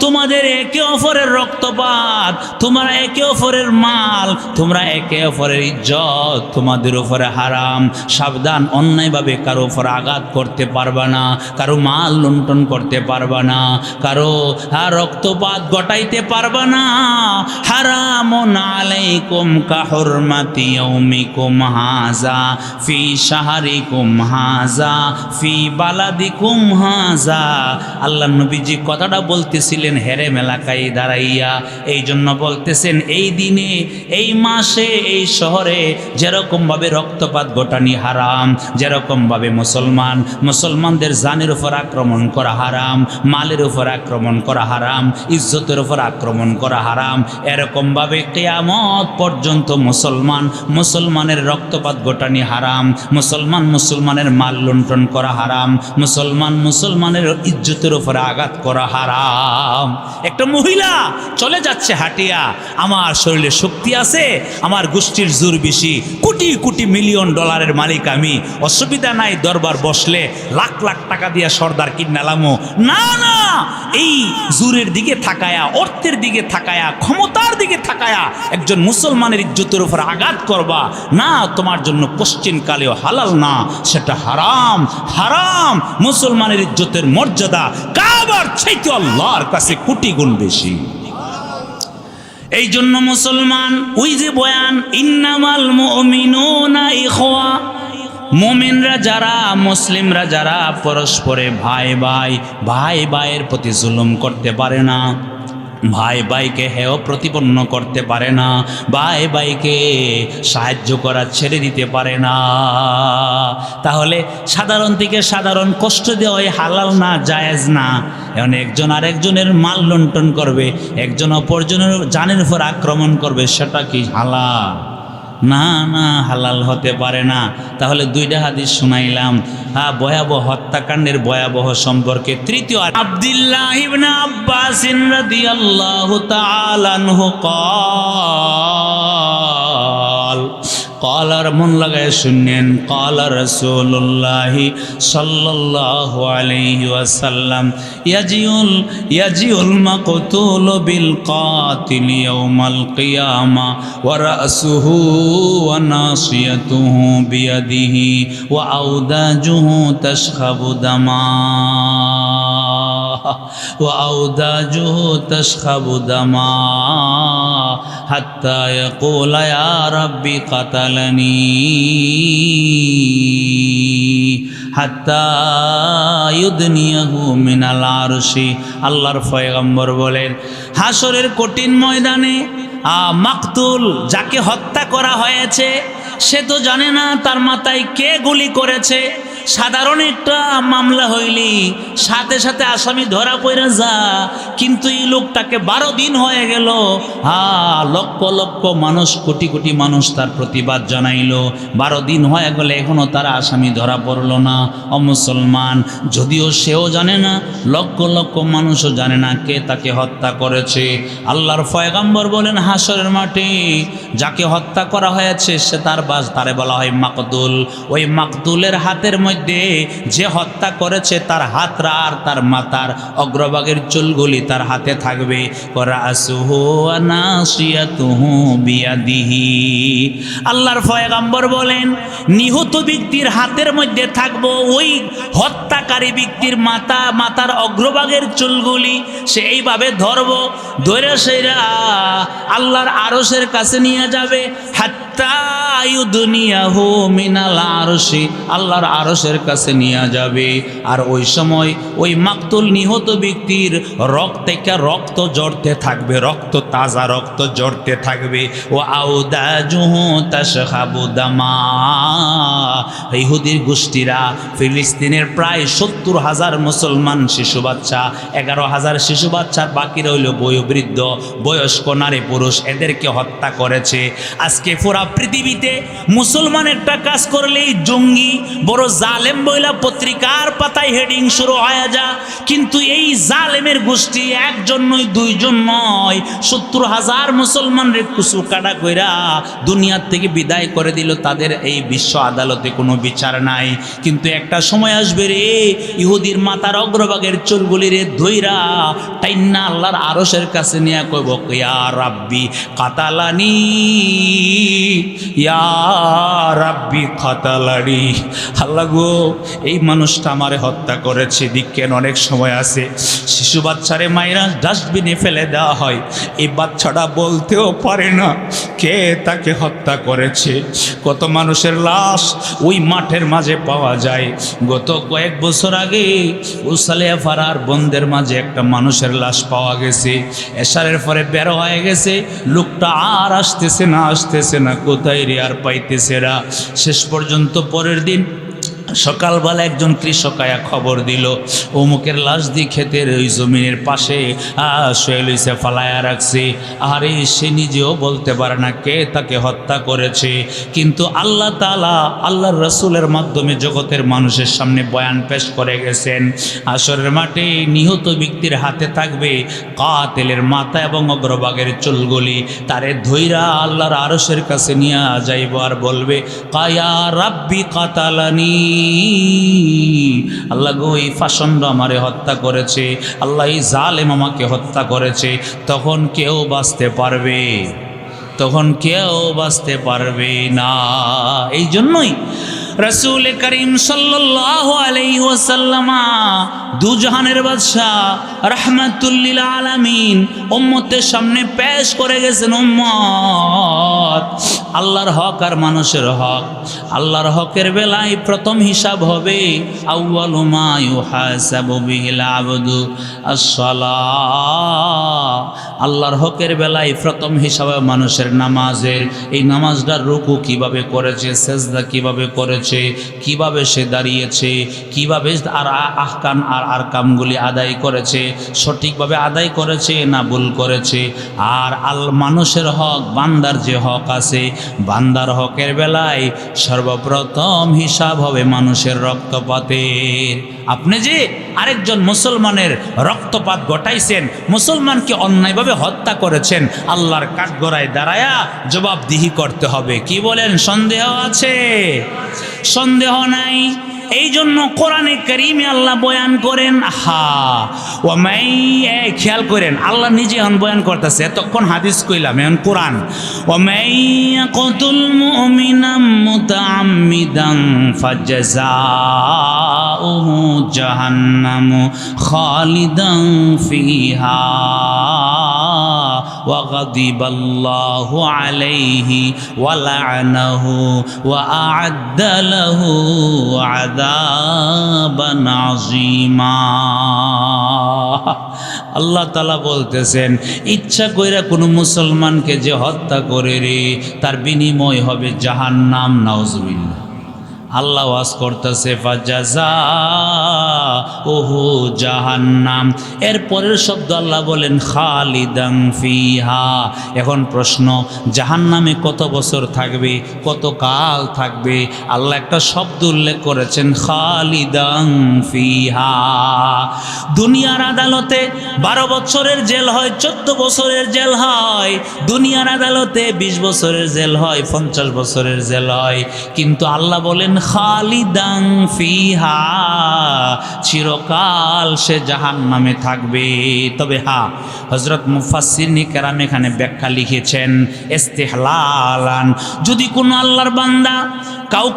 তোমাদের একে অপরের রক্তপাত, তোমরা একে অপরের মাল, তোমরা একে অপরের ইজ্জত তোমাদের উপরে উপরে হারাম। সাবধান, অন্যায়ভাবে কারো উপর আঘাত করতে পারবা না, কারো মাল লুণ্ঠন করতে পারবা না, কারো রক্তপাত ঘটাইতে পারবা না। হারামুন আলাইকুম কাহুরমাতি ইয়াউমিকুম হাযা ফি শাহরিকুম হাযা ফি বালাদিকুম হাযা। আল্লাহ নবীজি কথাটা বলতেছিলেন হেরেম এলাকায় দাঁড়াইয়া, এই জন্য বলতেছেন এই দিনে, এই মাসে, এই শহরে যেরকমভাবে রক্তপাত ঘটানি হারাম, যেরকমভাবে মুসলমানদের জানের উপর আক্রমণ করা হারাম, মালের উপর আক্রমণ করা হারাম, ইজ্জতের উপর আক্রমণ করা হারাম, এরকমভাবে কিয়ামত পর্যন্ত মুসলমানের রক্তপাত ঘটানি হারাম, মুসলমানের মাল লুণ্ঠন করা হারাম, মুসলমানের ইজ্জতের উপর আঘাত করা হারাম। একটা মহিলা চলে যাচ্ছে হাটিয়া, আমার শরীরে শক্তি আছে, আমার গোষ্ঠীর জোর বেশি, কোটি কোটি মিলিয়ন ডলারের মালিক আমি, অসুবিধা নাই, দরবার বসলে লাখ লাখ টাকা দিয়ে সর্দার কিনালামো। না না, এই জোরের দিকে থাকায়া, অর্থের দিকে থাকায়া, ক্ষমতার দিকে থাকায়া একজন মুসলমানের ইজ্জতের উপর আঘাত করবা না, তোমার জন্য কোশ্চিন কালেও হালাল না, সেটা হারাম। হারাম। মুসলমানের ইজ্জতের মর্যাদা কাবার চাইতে আল্লাহর কাছে কোটি গুণ বেশি। এই জন্য মুসলমান, ওই যে বয়ান ইন্নামাল মুমিনুনা ইখওয়া, মুমিনরা যারা, মুসলিমরা যারা পরস্পরে ভাই ভাইয়ের প্রতি জুলুম করতে পারে না, ভাই ভাইকে হেয় প্রতিপন্ন করতে পারে না, ভাই ভাইকে সাহায্য করা ছেড়ে দিতে পারে না, তাহলে সাধারণ থেকে সাধারণ কষ্ট দেওয়াই হালাল না, জায়েজ না। এখন একজন আরেকজনের মাল লুণ্ঠন করবে, একজন অপরজনের জানের উপর আক্রমণ করবে, সেটা কি হালাল? না না, হালাল হতে পারে না। তাহলে দুইটা হাদিস শুনাইলাম, ভয়াবহ হত্যাকাণ্ডের ভয়াবহ সম্পর্কে। তৃতীয়, আব্দুল্লাহ ইবনে আব্বাস রাদিয়াল্লাহু তাআলা আনহু قال من لگے سنن قال رسول اللہ صلی اللہ علیہ وسلم یجی المقتول بالقاتل یوم القیامہ ورأسه وناصیته بیده وأوداجه تشخب دما وأوداجه تشخب دما حتى يقول يا ربي قتلني হাত্তা ইউদনিয়াহু মিনাল আরশি। আল্লাহর পয়গম্বর বলেন, হাসরের কঠিন ময়দানে মাকতুল, যাকে হত্যা করা হয়েছে, সে তো জানে না তার মাথায় কে গুলি করেছে। সাধারণ একটা মামলা হইলি সাথে সাথে আসামি ধরা পড়ে যা, কিন্তু এই লোকটাকে 12 দিন হয়ে গেল, লক্ষ লক্ষ মানুষ, কোটি কোটি মানুষ তার প্রতিবাদ জানাইলো, 12 দিন হয়ে গেলে এখনো তার আসামি ধরা পড়লো না। অমুসলমান, যদিও সেও জানে না, লক্ষ লক্ষ মানুষও জানে না কে তাকে হত্যা করেছে। আল্লাহর পয়গম্বর বলেন, হাসরের মাঠে যাকে হত্যা করা হয়েছে সে তারে বলা হয় মাকতুল। ওই মাকতুলের হাতের মধ্যে যে হত্যা করেছে তার হাতরা আর তার মাথার অগ্রভাগের চুলগুলি তার হাতে থাকবে। আল্লাহর পয়গম্বর বলেন, নিহত ব্যক্তির হাতের মধ্যে থাকবো ওই হত্যাকারী ব্যক্তির মাথার অগ্রভাগের চুলগুলি। সে এইভাবে ধরবো, ধরে সেরা আল্লাহর আরশের কাছে নিয়ে যাবে। হাত্তা ইউদনিয়াহু মিনাল আরশি, আল্লাহর আরশের কাছে নিয়ে যাবে। আর ওই সময় ওই মাকতুল নিহত ব্যক্তির রক্ত জড়তে থাকবে, রক্ত তাজা রক্ত জড়তে থাকবে। ও আউদাজুহু তাশখাবু দামা, ইহুদির গোষ্ঠীরা ফিলিস্তিনের প্রায় 70,000 মুসলমান শিশু বাচ্চা, 11,000 শিশু বাচ্চার বাকি রইল বয়োবৃদ্ধ, বয়স্ক নারী পুরুষ, এদেরকে হত্যা করেছে। আজকে পুরা পৃথিবীতে মুসলমান একটা কাজ করলেই জঙ্গি, বড় জালেম বইলা পত্রিকার পাতায় হেডিং শুরু হয়ে যা। কিন্তু এই জালেমের গোষ্ঠী একজন নয়, দুইজন নয়, 70,000 মুসলমানরে কুচু কাটা কইরা দুনিয়ার থেকে বিদায় করে দিল। তাদের এই বিশ্ব আদালতে কোনো বিচার নাই। কিন্তু একটা সময় আসবে রে, ইহুদির মাথার অগ্রভাগের চুলগুলি রে ধইরা টাইন্না আল্লাহর আরশের কাছে নিয়ে কইব, ইয়া রাব্বি কাতালানি, ইয়া ইয়া রাব্বি কাতালানি, আল্লাহ গো এই মানুষটা আমারে হত্যা করেছে। দেখেন অনেক সময় আছে শিশু বাচ্চারে মাইরা ডাস্টবিনে ফেলে দেওয়া হয়, এই বাচ্চাটা বলতেও পারে না কে তাকে হত্যা করেছে। কত মানুষের লাশ ওই মাঠের মাঝে পাওয়া যায়। গত কয়েক বছর আগে উসালিয়া ফারার বন্দের মাঝে একটা মানুষের লাশ পাওয়া গেছে। এশারের পরে বের হয়ে গেছে, লোকটা আর আসতেছে না, কোথায় রে আর পাইতেছে না। শেষ পর্যন্ত পরের দিন সকালবেলা একজন কৃষক আয়া খবর দিল অমুকের লাশ দিয়ে ক্ষেতের ওই জমিনের পাশে শুয়ে লইছে, ফালায়া রাখছে। আরে সে নিজেও বলতে পারে না কে তাকে হত্যা করেছে, কিন্তু আল্লাহ তাআলা আল্লাহর রাসূলের মাধ্যমে জগতের মানুষের সামনে বয়ান পেশ করে গেছেন। হাশরের মাঠে নিহত ব্যক্তির হাতে থাকবে কাতিলের মাথা এবং অগ্রভাগের চুলগুলি, তারে ধইরা আল্লাহর আরশের কাছে নিয়ে যাইব আর বলবে কায়া রাব্বি কাতালানি, আল্লাহ গো এই ফাসন্ড আমারে হত্যা করেছে, আল্লাহ এই জালেম আমাকে হত্যা করেছে। তখন কেউ বাঁচতে পারবে না। এই জন্যই রাসূল করিম সাল্লাল্লাহু আলাইহি ওয়াসাল্লাম দুজাহানের বাদশা রাহমাতুল লিল আলামিন উম্মতের সামনে পেশ করে গেছেন, উম্মত আল্লাহর হক আর মানুষের হক। আল্লাহর হকের বেলায় প্রথম হিসাব হবে আউয়ালু মা ইউহাসাবু বিহিল আবদু আস-সালাহ। আল্লাহর হকের বেলায় প্রথম হিসাবে মানুষের নামাজের, এই নামাজটার রুকু কিভাবে করেছে, সেজদা কিভাবে করেছে, কিভাবে সে দাঁড়িয়েছে, কিভাবে আর আহকাম আর আরকামগুলি আদায় করেছে, সঠিকভাবে আদায় করেছে না ভুল করেছে। আর মানুষের হক, বান্দার যে হক আছে, বান্দার হকের বেলায় সর্বপ্রথম হিসাব হবে মানুষের রক্তপাতের। আপনি যে আরেকজন মুসলমানের রক্তপাত ঘটাইছেন, মুসলমানকে অন্যায়ভাবে হত্যা করেছেন, আল্লাহর কাঠগড়ায় দাঁড়ায়া জবাবদিহি করতে হবে। কি বলেন, সন্দেহ আছে? সন্দেহ নাই। এই জন্য কোরআনে কারীমে আল্লাহ বয়ান করেন, খেয়াল করেন আল্লাহ নিজে এখন বয়ান করতেছে, এতক্ষণ হাদিস কইলাম, এখন কোরআন। ওয়ামাইয়াকুতুল মুমিনাম মুতাআম্মিদান ফাজাযাউহু জাহান্নামু খালিদান ফিহা ওয়া গাদিবাল্লাহু আলাইহি ওয়া লা'নাহু ওয়া আ'আদ্দা লাহু আযাবান আযীমা। আল্লাহ তাআলা বলতেছেন, ইচ্ছা কইরা কোনো মুসলমানকে যে হত্যা করে রে, তার বিনিময় হবে জাহান্নাম। নাউজুবিল্লাহ। আল্লাহ ওয়াজ করতেছে ফাজাযাউহু জাহান্নাম, এর পরের শব্দ আল্লাহ বলেন খালিদান ফিহা। এখন প্রশ্ন, জাহান্নামে কত বছর থাকবে, কত কাল থাকবে? আল্লাহ একটা শব্দ উল্লেখ করেছেন, খালিদান ফিহা। দুনিয়ার আদালতে 12 বছরের জেল হয়, 14 বছরের জেল হয়, দুনিয়ার আদালতে 20 বছরের জেল হয়, 50 বছরের জেল হয়, কিন্তু আল্লাহ বলেন খালিদান ফিহা, চিরকাল সে জাহান্নামে থাকবে। তবে হযরত মুফাসসিরিন কেরাম এখানে ব্যাখ্যা লিখেছেন ইস্তিহলালান, যদি কোনো আল্লাহর বান্দা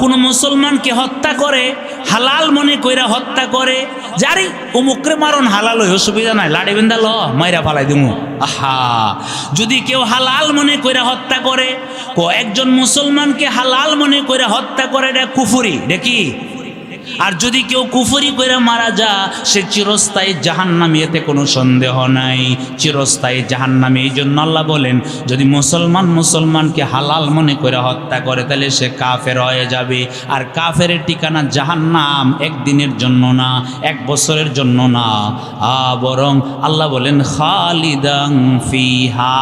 কোনো মুসলমানকে হত্যা করে, হালাল মনে কইরা হত্যা করে, জারি অমুকরে মারণ হালাল হই, অসুবিধা নাই, লাড়ি বেন্দা ল মাইরা ফালাই দিমু। যদি কেউ হালাল মনে কইরা হত্যা করে, একজন মুসলমানকে হালাল মনে কইরা হত্যা করে, এটা কুফরি, দেখি। আর যদি কেউ কুফরি কইরা মারা যা, সে চিরস্থায়ী জাহান্নামী, এতে কোনো সন্দেহ নাই, চিরস্থায়ী জাহান্নামী। এই জন্য আল্লাহ বলেন, যদি মুসলমানকে হালাল মনে করে হত্যা করে, তাহলে সে কাফের হয়ে যাবে। আর কাফেরের ঠিকানা জাহান্নাম, একদিনের জন্য না, 1 বছরের জন্য না, বরং আল্লাহ বলেন খালিদান ফিহা,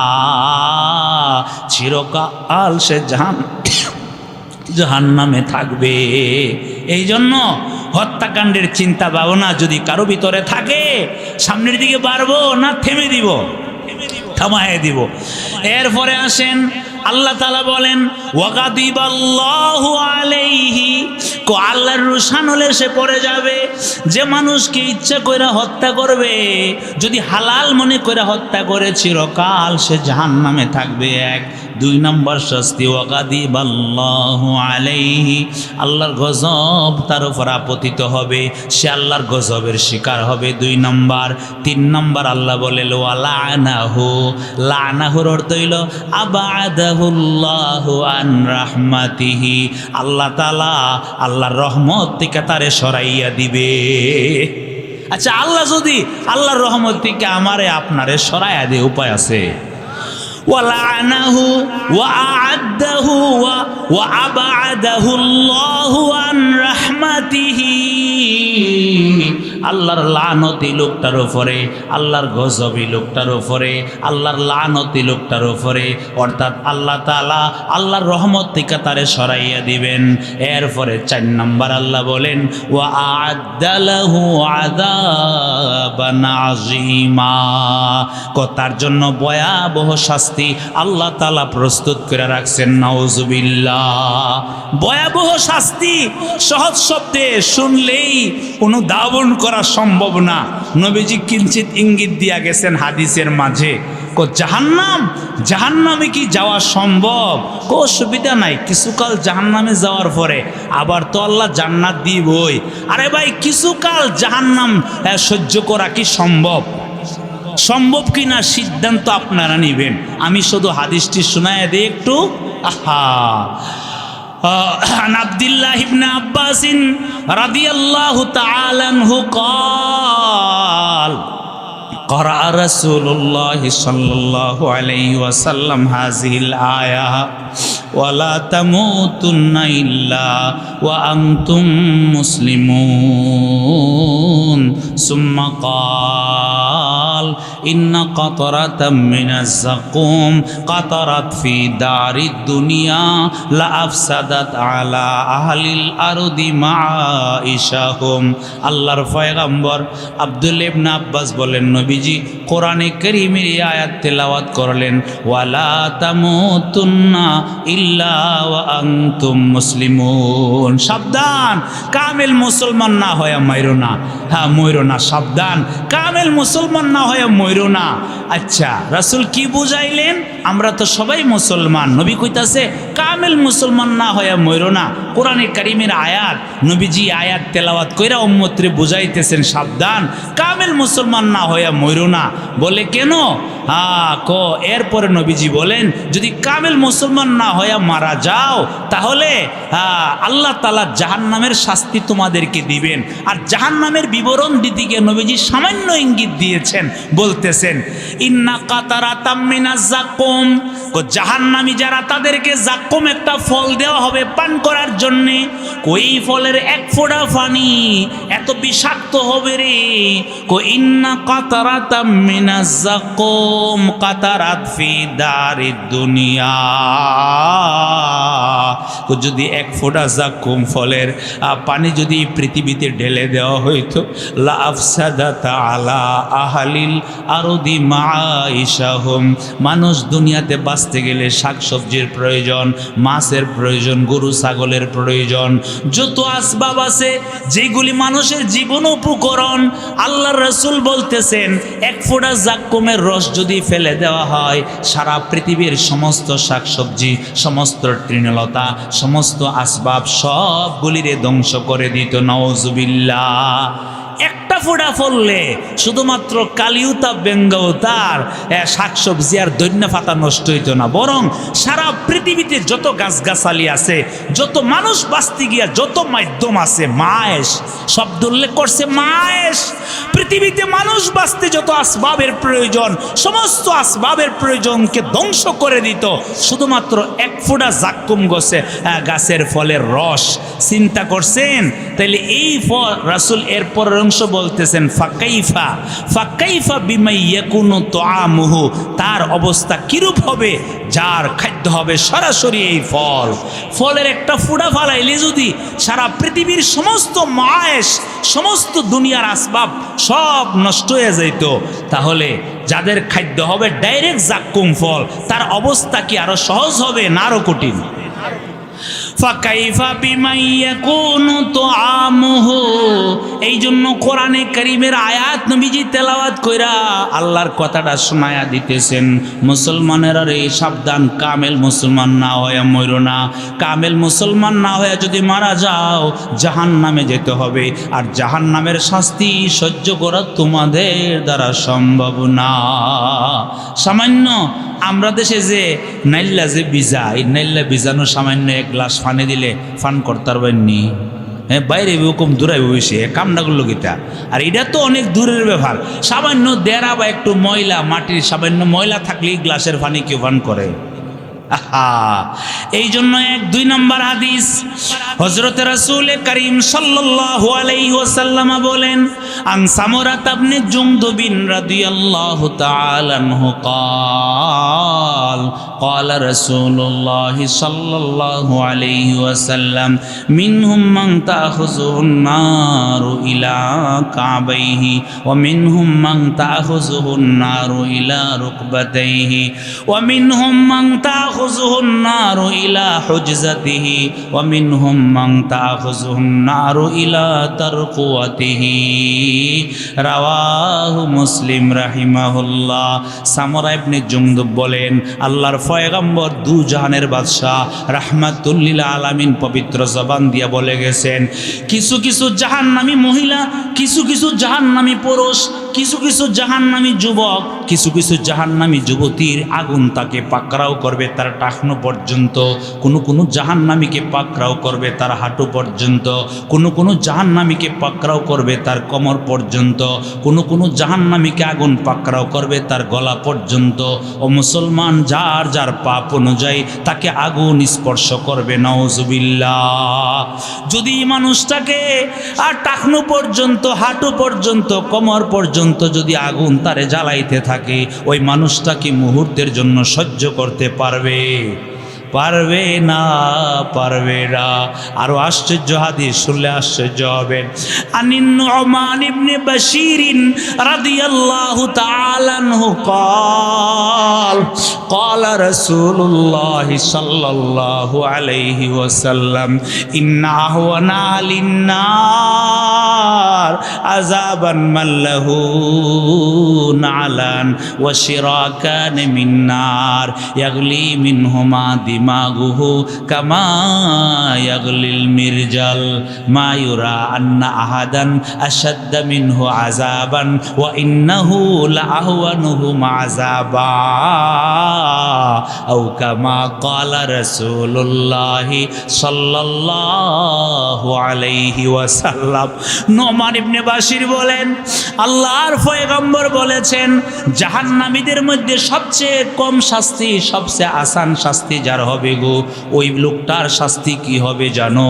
চিরকাল সে জাহান্নামে থাকবে। এই জন্য হত্যাকাণ্ডের চিন্তা ভাবনা যদি কারো ভিতরে থাকে, সামনের দিকে বাড়বো না থেমে দিব, থামায় দিব। এরপরে আসেন আল্লাহ তাআলা বলেন ওয়াগাদিবাল্লাহু আলাইহি, আল্লাহর রোষান হলে সে পড়ে যাবে। যে মানুষকে ইচ্ছা করে হত্যা করবে, যদি হালাল মনে করে হত্যা করে, চিরকাল সে জাহান্নামে থাকবে। এক। 2 নম্বর শাস্তি ওয়াগাদিবাল্লাহু আলাইহি, আল্লাহর গজব তার উপর আপতিত হবে, সে আল্লাহর গজবের শিকার হবে। 2 নম্বর। 3 নম্বর আল্লাহ বলে লানাহু, লানাহুর অর্থ হইল আবাদাহুল্লাহু আন রাহমাতিহি, আল্লাহ তাআলা আল্লাহর রহমত থেকে তারে সরাইয়া দিবে। আচ্ছা, আল্লাহ যদি আল্লাহর রহমত থেকে আমারে আপনারে সরাইয়া দিয়ে উপায় আছে? ওয়ালানাহু ওয়াআদাহু ওয়াআবাদাহু আল্লাহু আন রাহমাতিহি, আল্লাহর লানতি লোকটার উপরে, আল্লাহর গজবি লোকটার উপরে, আল্লাহর লানতি লোকটার উপরে, অর্থাৎ আল্লাহ তাআলা আল্লাহর রহমত থেকে তারে সরাইয়া দিবেন। এরপরে 4 নম্বর আল্লাহ বলেন ওয়াআদ্দা লাহু আযাবান আযীমা, তার জন্য ভয়াবহ শাস্তি আল্লাহ তাআলা প্রস্তুত করে রাখছেন। নাউজুবিল্লাহ। ভয়াবহ শাস্তি সহজ শব্দে শুনলেই অনুধাবন করা সম্ভব না। নবীজি কিঞ্চিত ইঙ্গিত দিয়া গেছেন হাদিসের মাঝে, জাহান্নাম, জাহান্নামে কি যাওয়া সম্ভব? অসুবিধা নাই, কিছুকাল জাহান্নামে যাওয়ার পরে আবার তো আল্লাহ জান্নাত দিবই। আরে ভাই, কিছুকাল জাহান্নাম সহ্য করা কি সম্ভব? সম্ভব কিনা সিদ্ধান্ত আপনারা নেবেন। আমি শুধু হাদিসটি শোনায় দিই একটু। عن عبد الله بن عباس رضي الله تعالى عنه قال قرأ رسول الله صلى الله عليه وسلم هذه الآية ولا تموتن إلا وأنتم مسلمون ثم قال إن قطرة من الزقوم قطرت في دار الدنيا لأفسدت على أهل الأرض معائشهم। আল্লাহর পয়গম্বর আব্দুল্লাহ ইবনে আব্বাস বলেন, নবীজি কোরআনে কারীমের এই আয়াত তেলাওয়াত করলেন, ওয়ালা তামুতুন্না ইল্লা ওয়া আনতুম মুসলিমুন। সাবধান, কামেল মুসলমান না হয়ে মরো না। হ্যাঁ, মরো না, সাবধান, কামেল মুসলমান না হয়ে মরো না। আচ্ছা, রাসূল কি বুঝাইলেন? আমরা তো সবাই মুসলমান। নবী কইতাছে কামেল মুসলমান না হয়ে মরো না। কোরআনে কারীমের আয়াত, নবীজি আয়াত তেলাওয়াত কইরা উম্মতরে বুঝাইতেছেন সাবধান, কামেল মুসলমান না হয়ে মরো না। বলে কেন? এরপরে নবীজি বলেন, যদি কামেল মুসলমান না হয়ে মারা যাও তাহলে আল্লাহ তাআলা জাহান্নামের শাস্তি তোমাদেরকে দিবেন। আর জাহান্নামের বিবরণ দিতে গিয়ে নবীজি সামান্য ইঙ্গিত দিয়েছেন, বলতেছেন ইন্না কাতারাতাম মিনাজ যাকুম, জাহান্নামী যারা তাদেরকে যাকুম একটা ফল দেওয়া হবে পান করার জন্যে। ওই ফলের এক ফোঁটা পানি এত বিষাক্ত হবে রে। ইন্না কাতারাতাম মিনাজ যাকুম কাতারাত ফি দারিদ দুনিয়া, যদি এক ফোঁটা যাকুম ফলের পানি যদি পৃথিবীতে ঢেলে দেওয়া হইতো, লা আফসাদাত আলা আহলিল আরদি মাআইশাহুম, মানুষ দুনিয়াতে বাঁচতে গেলে শাকসবজির প্রয়োজন, মাছের প্রয়োজন, গরু ছাগলের প্রয়োজন, যত আসবাব আছে যেগুলি মানুষের জীবন উপকরণ, আল্লাহর রাসূল বলতেছেন এক ফোঁটা যাকুমের রস যদি ফেলে দেওয়া হয়, সারা পৃথিবীর সমস্ত শাকসবজি, সমস্ত তৃণলতা, সমস্ত আসবাব সবগুলিরে ধ্বংস করে দিত। নাউজুবিল্লাহ। একটা ফোঁটা ফললে শুধুমাত্র কালিউতা বেঙ্গাউতার শাকসবজি আর দৈন্য পাতা নষ্ট হইতো না, বরং সারা পৃথিবীতে যত গাছগাছালি আছে, যত মানুষ বাঁচতে গিয়া যত মাধ্যম আছে, মায়েশ শব্দ উল্লেখ করছে, মায়েশ। পৃথিবীতে মানুষ বাঁচতে যত আসবাবের প্রয়োজন, সমস্ত আসবাবের প্রয়োজনকে ধ্বংস করে দিত শুধুমাত্র এক ফোঁটা যাকুম গাছের ফলের রস। চিন্তা করছেন? তাইলে এই ফল রাসূল এরপর অংশ বলতেছেন ফাকাইফা ফাকাইফা বিমা ইয়াকুনু তুআমুহু, তার অবস্থা কিরূপ হবে যার খাদ্য হবে সরাসরি এই ফল। ফলের একটা ফুটা ফালাইলে যদি সারা পৃথিবীর সমস্ত মায়েশ, সমস্ত দুনিয়ার আসবাব সব নষ্ট হয়ে যাইত, তাহলে যাদের খাদ্য হবে ডাইরেক্ট জাক্কুম ফল, তার অবস্থা কি আরো সহজ হবে না আরো কঠিন? ফাকাইফা বিমা ইয়াকুনু তুআমুহু। এই জন্য কোরআনে কারীমের আয়াত নবীজি তেলাওয়াত কইরা আল্লাহর কথাটা শোনায়া দিতেছেন, মুসলমানেরা রে সাবধান, কামেল মুসলমান না হয়ে মরো না। কামেল মুসলমান না হয়ে যদি মারা যাও জাহান্নামে যেতে হবে, আর জাহান্নামের শাস্তি সহ্য করা তোমাদের দ্বারা সম্ভব না। সামান্য আমরা দেশে যে নাইল্লা যে ভিজা, এই নাইল্লা ভিজানো সামান্য এক গ্লাস পানি দিলে পান করতে পারবেননি। হ্যাঁ, বাইরে ওরকম দূরাই বসে কামনা করলো গীতা। আর এটা তো অনেক দূরের ব্যাপার, সামান্য দেড়া বা একটু ময়লা, মাটির সামান্য ময়লা থাকলেই গ্লাসের পানি কেউ পান করে। এই জন্য 1-2 নম্বর হাদিস, হযরত রাসূল করিম সাল্লাল্লাহু আলাইহি ওয়াসাল্লাম বলেন, আন সামুরাত ইবনে জুনদুব রাদিয়াল্লাহু তাআলা আনহু قال رسول الله صلى الله عليه وسلم منهم من تأخذه النار إلى كعبيه ومنهم من تأخذه النار إلى ركبتيه ومنهم من تأخذه النار إلى حجزته ومنهم من تأخذه النار إلى ترقوته رواه مسلم رحمه الله। সামরা ইবনে জুনদুব বলেন, আল্লাহর পয়গম্বর দু জাহানের বাদশাহ রাহমাতুল লিল আলামিন পবিত্র জবান দিয়া বলে গেছেন, কিছু কিছু জাহান্নামী মহিলা, কিছু কিছু জাহান্নামী পুরুষ, কিছু কিছু জাহান্নামী যুবক, কিছু কিছু জাহান্নামী যুবতীর আগুন তাকে পাকড়াও করবে তার টাকনো পর্যন্ত, কোনো কোনো জাহান্নামীকে পাকড়াও করবে তার হাঁটু পর্যন্ত, কোনো কোনো জাহান্নামীকে পাকড়াও করবে তার কোমর পর্যন্ত, কোনো কোনো জাহান্নামীকে আগুন পাকড়াও করবে তার গলা পর্যন্ত। ও মুসলমান, যার যার পাপ অনুযায়ী তাকে আগুন স্পর্শ করবে, নাউজুবিল্লাহ। যদি মানুষটাকে আর টাকনো পর্যন্ত, হাঁটু পর্যন্ত, কোমর পর্যন্ত যদি আগুন তারে জ্বালাইতে থাকে, ওই মানুষটা কি মুহূর্তের জন্য সহ্য করতে পারবে? পারবে না, পারবে না। আরো আশ্চর্য হাদিস শুনলে আশ্চর্য হবেন। আনিন নু'মান ইবনে বাশীর রাদিয়াল্লাহু তাআলা আনহু قال رسول الله صلى الله عليه وسلم إن أهون أهل النار عذابا من له نعلان وشراكان من نار يغلي منهما دماغه كما يغلي المرجل ما يرى أن أحدا أشد منه عذابا وإنه لأهونهم عذابا أو كما قال رسول الله صلى الله عليه وسلم। নু'মান ইবনে বাশীর বলেন, আল্লাহর পয়গম্বর বলেছেন, জাহান্নামীদের মধ্যে সবচেয়ে কম শাস্তি, সবচেয়ে আসান শাস্তি যার হবে গো, ওই লোকটার শাস্তি কি হবে জানো?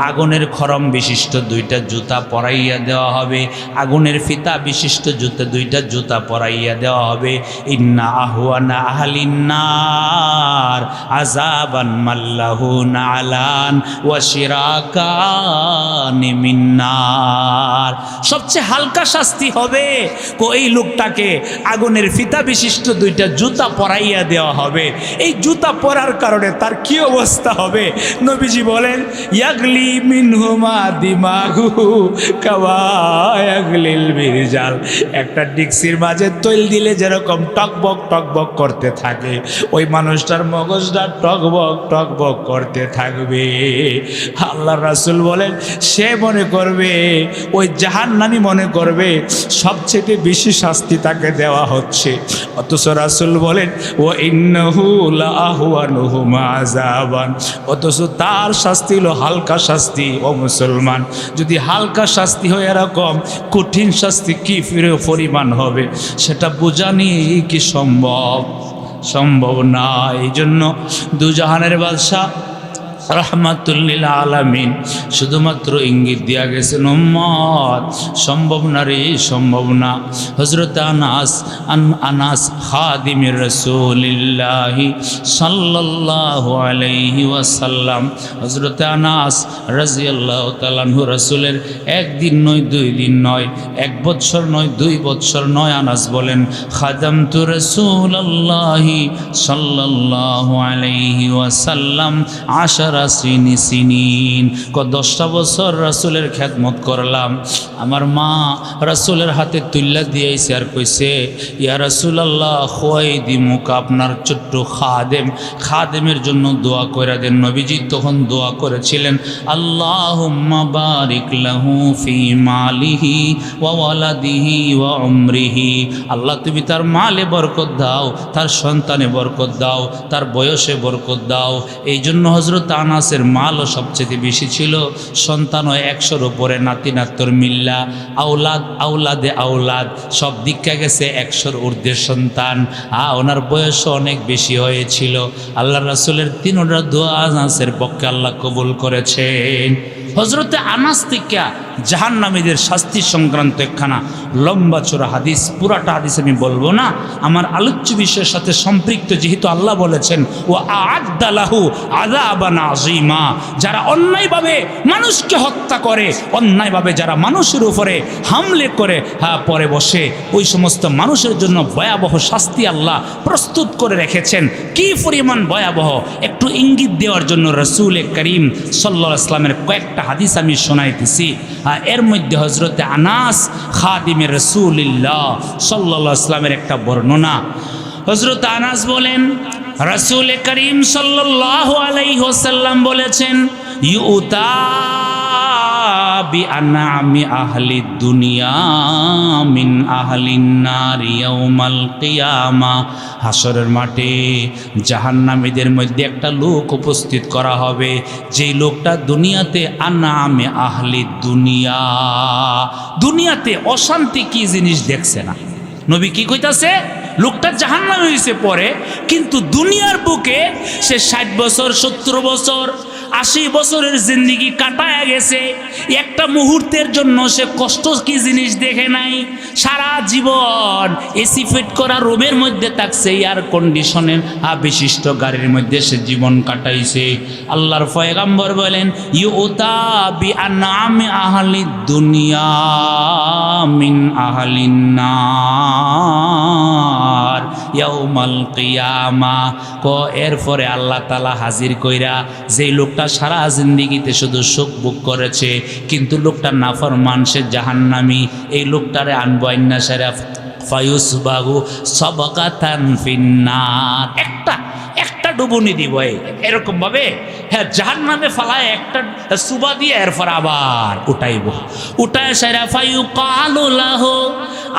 আগুনের খরম বিশিষ্ট 2টা জুতা পরাইয়া দেওয়া হবে, আগুনের ফিতা বিশিষ্ট জুতা 2টা জুতা পরাইয়া দেওয়া হবে। ইন্না আহওয়ানা আহলিন নার আযাবান মাল্লাহু নালান ওয়া শিরাকান মিন নার। সবচেয়ে হালকা শাস্তি হবে এই লোকটাকে আগুনের ফিতা বিশিষ্ট 2টা জুতা পরাইয়া দেওয়া হবে। এই জুতা পরার কারণে তার কি অবস্থা হবে? নবীজি বলেন, ইয়াগলি মিনহুমা দিমাগুহু কামা ইয়াগলিল মিরজাল। একটা ডিক্সির মাঝে তৈল দিলে যেরকম টকবক টকবক করতে থাকে, ওই মানুষটার মগজটা টকবক টকবক করতে থাকবে। আল্লাহ রাসূল বলেন, সে মনে করবে, ওই জাহান্নামী মনে করবে সবচেয়ে বেশি শাস্তি তাকে দেওয়া হচ্ছে। অথচ রাসূল বলেন, ও ইন্নাহু লাআহওয়ানুহুম আযাবান, অথচ তার শাস্তি হলো হালকা শাস্তি। ও মুসলমান, যদি হালকা শাস্তি হয় এরকম কঠিন শাস্তি কি ফিরে পরিমাণ হবে সেটা বোঝানি কি সম্ভব? সম্ভব না। এই জন্য দুজাহানের বাদশাহ রাহমাতুল লিল আলামিন শুধুমাত্র ইঙ্গিত দিয়া গেছেন উম্মত সম্ভব না রে, সম্ভব না। হযরত আনাস খাদিমের রাসূলিল্লাহি সাল্লাল্লাহু আলাইহি ওয়াসাল্লাম, হযরত আনাস রাদিয়াল্লাহু তাআলা আনহু রাসূলের একদিন নয়, 2 দিন নয়, 1 বছর নয়, 2 বছর নয়, আনাস বলেন খাদামতু রাসূলুল্লাহি সাল্লাল্লাহু আলাইহি ওয়াসাল্লাম 10 সিনিন, 10টা বছর রাসূলের খেদমত করলাম। আমার মা রাসূলের হাতে তুল্লা দিয়েছে আর কইছে ইয়া রাসূলুল্লাহ খোয়াই দিমুক আপনার ছোট্ট খাদেমের জন্য দোয়া করে দেন। নবীজি তখন দোয়া করেছিলেন আল্লাহুম্মা বারিক লাহু ফি মালিহি ওয়া ওয়ালাদিহি ওয়া উমরিহি, আল্লাহ তুমি তার মালে বরকত দাও, তার সন্তানে বরকত দাও, তার বয়সে বরকত দাও। এই জন্য হযরত আনাসের মালও সবচেয়ে বেশি ছিল, সন্তানও 100-র উপরে, নাতি নাত্তর মিল্লা আউলাদে আউলাদ সব দিকটা গেছে 100-র ঊর্ধ্বের সন্তান। ওনার বয়সও অনেক বেশি হয়েছিল। আল্লাহ রাসূলের 3টা দোয়া আনাসের পক্ষে আল্লাহ কবুল করেছেন। হযরতে আনাস থেকে জাহান্নামীদের শাস্তি সংক্রান্ত একখানা লম্বা চোরা হাদিস, পুরাটা হাদিস আমি বলবো না, আমার আলোচ্য বিষয়ের সাথে সম্পৃক্ত, যেহেতু আল্লাহ বলেছেন ও আ'আদ্দা লাহু আযাবান আযীমা, যারা অন্যায়ভাবে মানুষকে হত্যা করে, অন্যায়ভাবে যারা মানুষের উপরে হামলে করে পরে বসে, ওই সমস্ত মানুষের জন্য ভয়াবহ শাস্তি আল্লাহ প্রস্তুত করে রেখেছেন। কি পরিমাণ ভয়াবহ একটু ইঙ্গিত দেওয়ার জন্য রাসূল করিম সাল্লাল্লাহু আলাইহি ওয়াসাল্লামের কয়েকটা হাদিস আমি শোনাইতেছি। এর মধ্যে হযরতে আনাস খাদিমের রাসূলুল্লাহ সাল্লাল্লাহু আলাইহি ওয়াসাল্লামের একটা বর্ণনা। হযরত আনাস বলেন রাসূল করিম সাল্লাল্লাহু আলাইহি ওয়াসাল্লাম বলেছেন ইউতা বিআনামি আহলি দুনিয়া মিন আহলিন নার ইয়াউমাল কিয়ামা, হাসরের মাঠে জাহান্নামীদের মধ্যে একটা লোক উপস্থিত করা হবে, যেই লোকটা দুনিয়াতে আনামে আহলি দুনিয়া, দুনিয়াতে অশান্তি কি জিনিস দেখছে না। নবী কি কইতাছে, লোকটা জাহান্নামে হইছে পরে, কিন্তু দুনিয়ার বুকে সে 60 বছর 70 বছর 80 বছরের জিন্দেগি কাটায় গেছে, একটা মুহূর্তের জন্য সে কষ্ট কি জিনিস দেখে নাই। সারা জীবন এসি ফিট করা রুমের মধ্যে থাকছে, এয়ার কন্ডিশনের বিশিষ্ট গাড়ির মধ্যে সে জীবন কাটাইছে। আল্লাহর পয়গম্বর বলেন ইউতা বিআনামি আহলি দুনিয়া মিন আহলিন নার ইয়াউমাল কিয়ামা। এরপরে আল্লাহ তাআলা হাজির কইরা যেই লোকটা সারা জিন্দেগিতে শুধু সুখ ভোগ করেছে, কিন্তু লোকটা নাফরমান, সে জাহান্নামী, এই লোকটারে আনবো আইন্না সারা ফায়ুসবাহু সাবাকাতান ফিন্নার, একটা ডুবুনি দিব এরকম ভাবে, হ্যাঁ জাহান্নামে ফালায় একটা সুবা দিয়ে এরপর আবার উঠায় সারা ফায়ুকালু লাহু,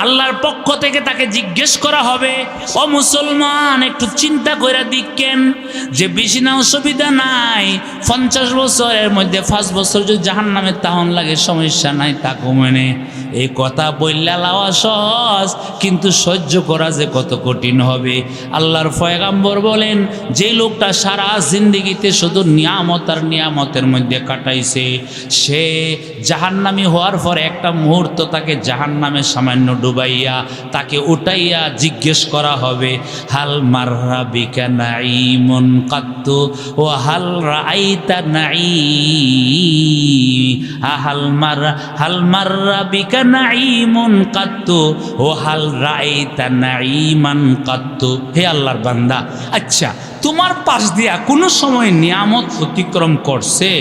আল্লাহর পক্ষ থেকে তাকে জিজ্ঞেস করা হবে ও মুসলমান একটু চিন্তা করে দেখেন যে বেশি না অসুবিধা নাই, 50 বছরের মধ্যে 5 বছর যদি জাহান্নামে তাহন লাগে সমস্যা নাই, তা কমেনে। এই কথা বললে লাওয়া সহজ, কিন্তু সহ্য করা যে কত কঠিন হবে। আল্লাহর পয়গম্বর বলেন যে লোকটা সারা জিন্দেগিতে শুধু নিয়ামত আর নিয়ামতের মধ্যে কাটাইছে, সে জাহান্নামী হওয়ার পর একটা মুহূর্ত তাকে জাহান্নামে সামান্য ডুবাইয়া তাকে উঠাইয়া জিজ্ঞেস করা হবে হাল মাররা বিকা নাঈমুন কাত্তু ও হাল রাআইতা হাল মাররা বিকা নাঈমুন কাত্তু ও হাল রাআইতা নাঈমান কাত্তু। হে আল্লাহর বান্দা, আচ্ছা তোমার পাশ দিয়া কোনো সময় নিয়ামত অতিক্রম করছে?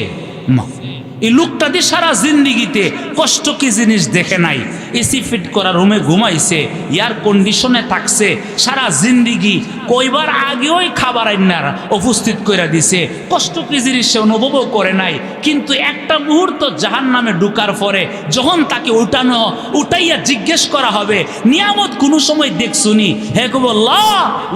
এই লোকটা দিয়ে সারা জিন্দিগিতে কষ্ট কি জিনিস দেখে নাই, এসি ফিট করা রুমে ঘুমাইছে, এয়ার কন্ডিশনে থাকছে সারা জিন্দিগি, কইবার আগেও খাবার আইনার উপস্থিত করে দিছে, কষ্ট কি জিনিস সে অনুভবও করে নাই। কিন্তু একটা মুহূর্ত জাহান্নামে ঢুকার পরে যখন তাকে উঠাইয়া জিজ্ঞেস করা হবে নিয়ামত কোনো সময় দেখছুনি? হে কব লা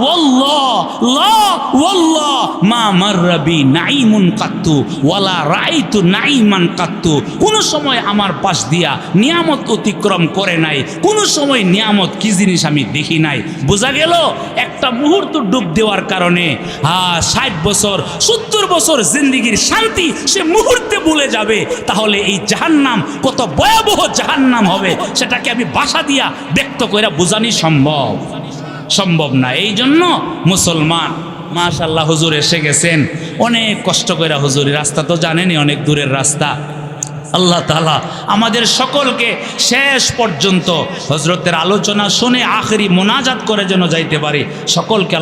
ওয়াল্লাহ লা ওয়াল্লাহ মা মাররা বি নাঈমুন কাত্তু ওয়ালা রাআইতু নাঈমান কাত্তু, কোনো সময় আমার পাশ দিয়া নিয়ামত অতিক্রম করে নাই, কোনো সময় নিয়ামত কি জিনিস আমি দেখি নাই। বোঝা গেল একটা মুহূর্ত ডুব দেওয়ার কারণে 60 বছর 70 বছর জিন্দিগির শান্তি সে মুহূর্তে ভুলে যাবে। তাহলে এই জাহান্নাম কত ভয়াবহ জাহান্নাম হবে সেটাকে আমি ভাষা দিয়া ব্যক্ত করে বোঝানি সম্ভব না। এই জন্য মুসলমান, মাশাআল্লাহ হুজুর এসে গেছেন, অনেক কষ্ট করে হুজুর, রাস্তা তো জানেনই অনেক দূরের রাস্তা। আল্লাহ তাআলা আমাদের সকলকে শেষ পর্যন্ত হজরতের আলোচনা শুনে আখেরি মোনাজাত করে যেন যাইতে পারি সকলকে।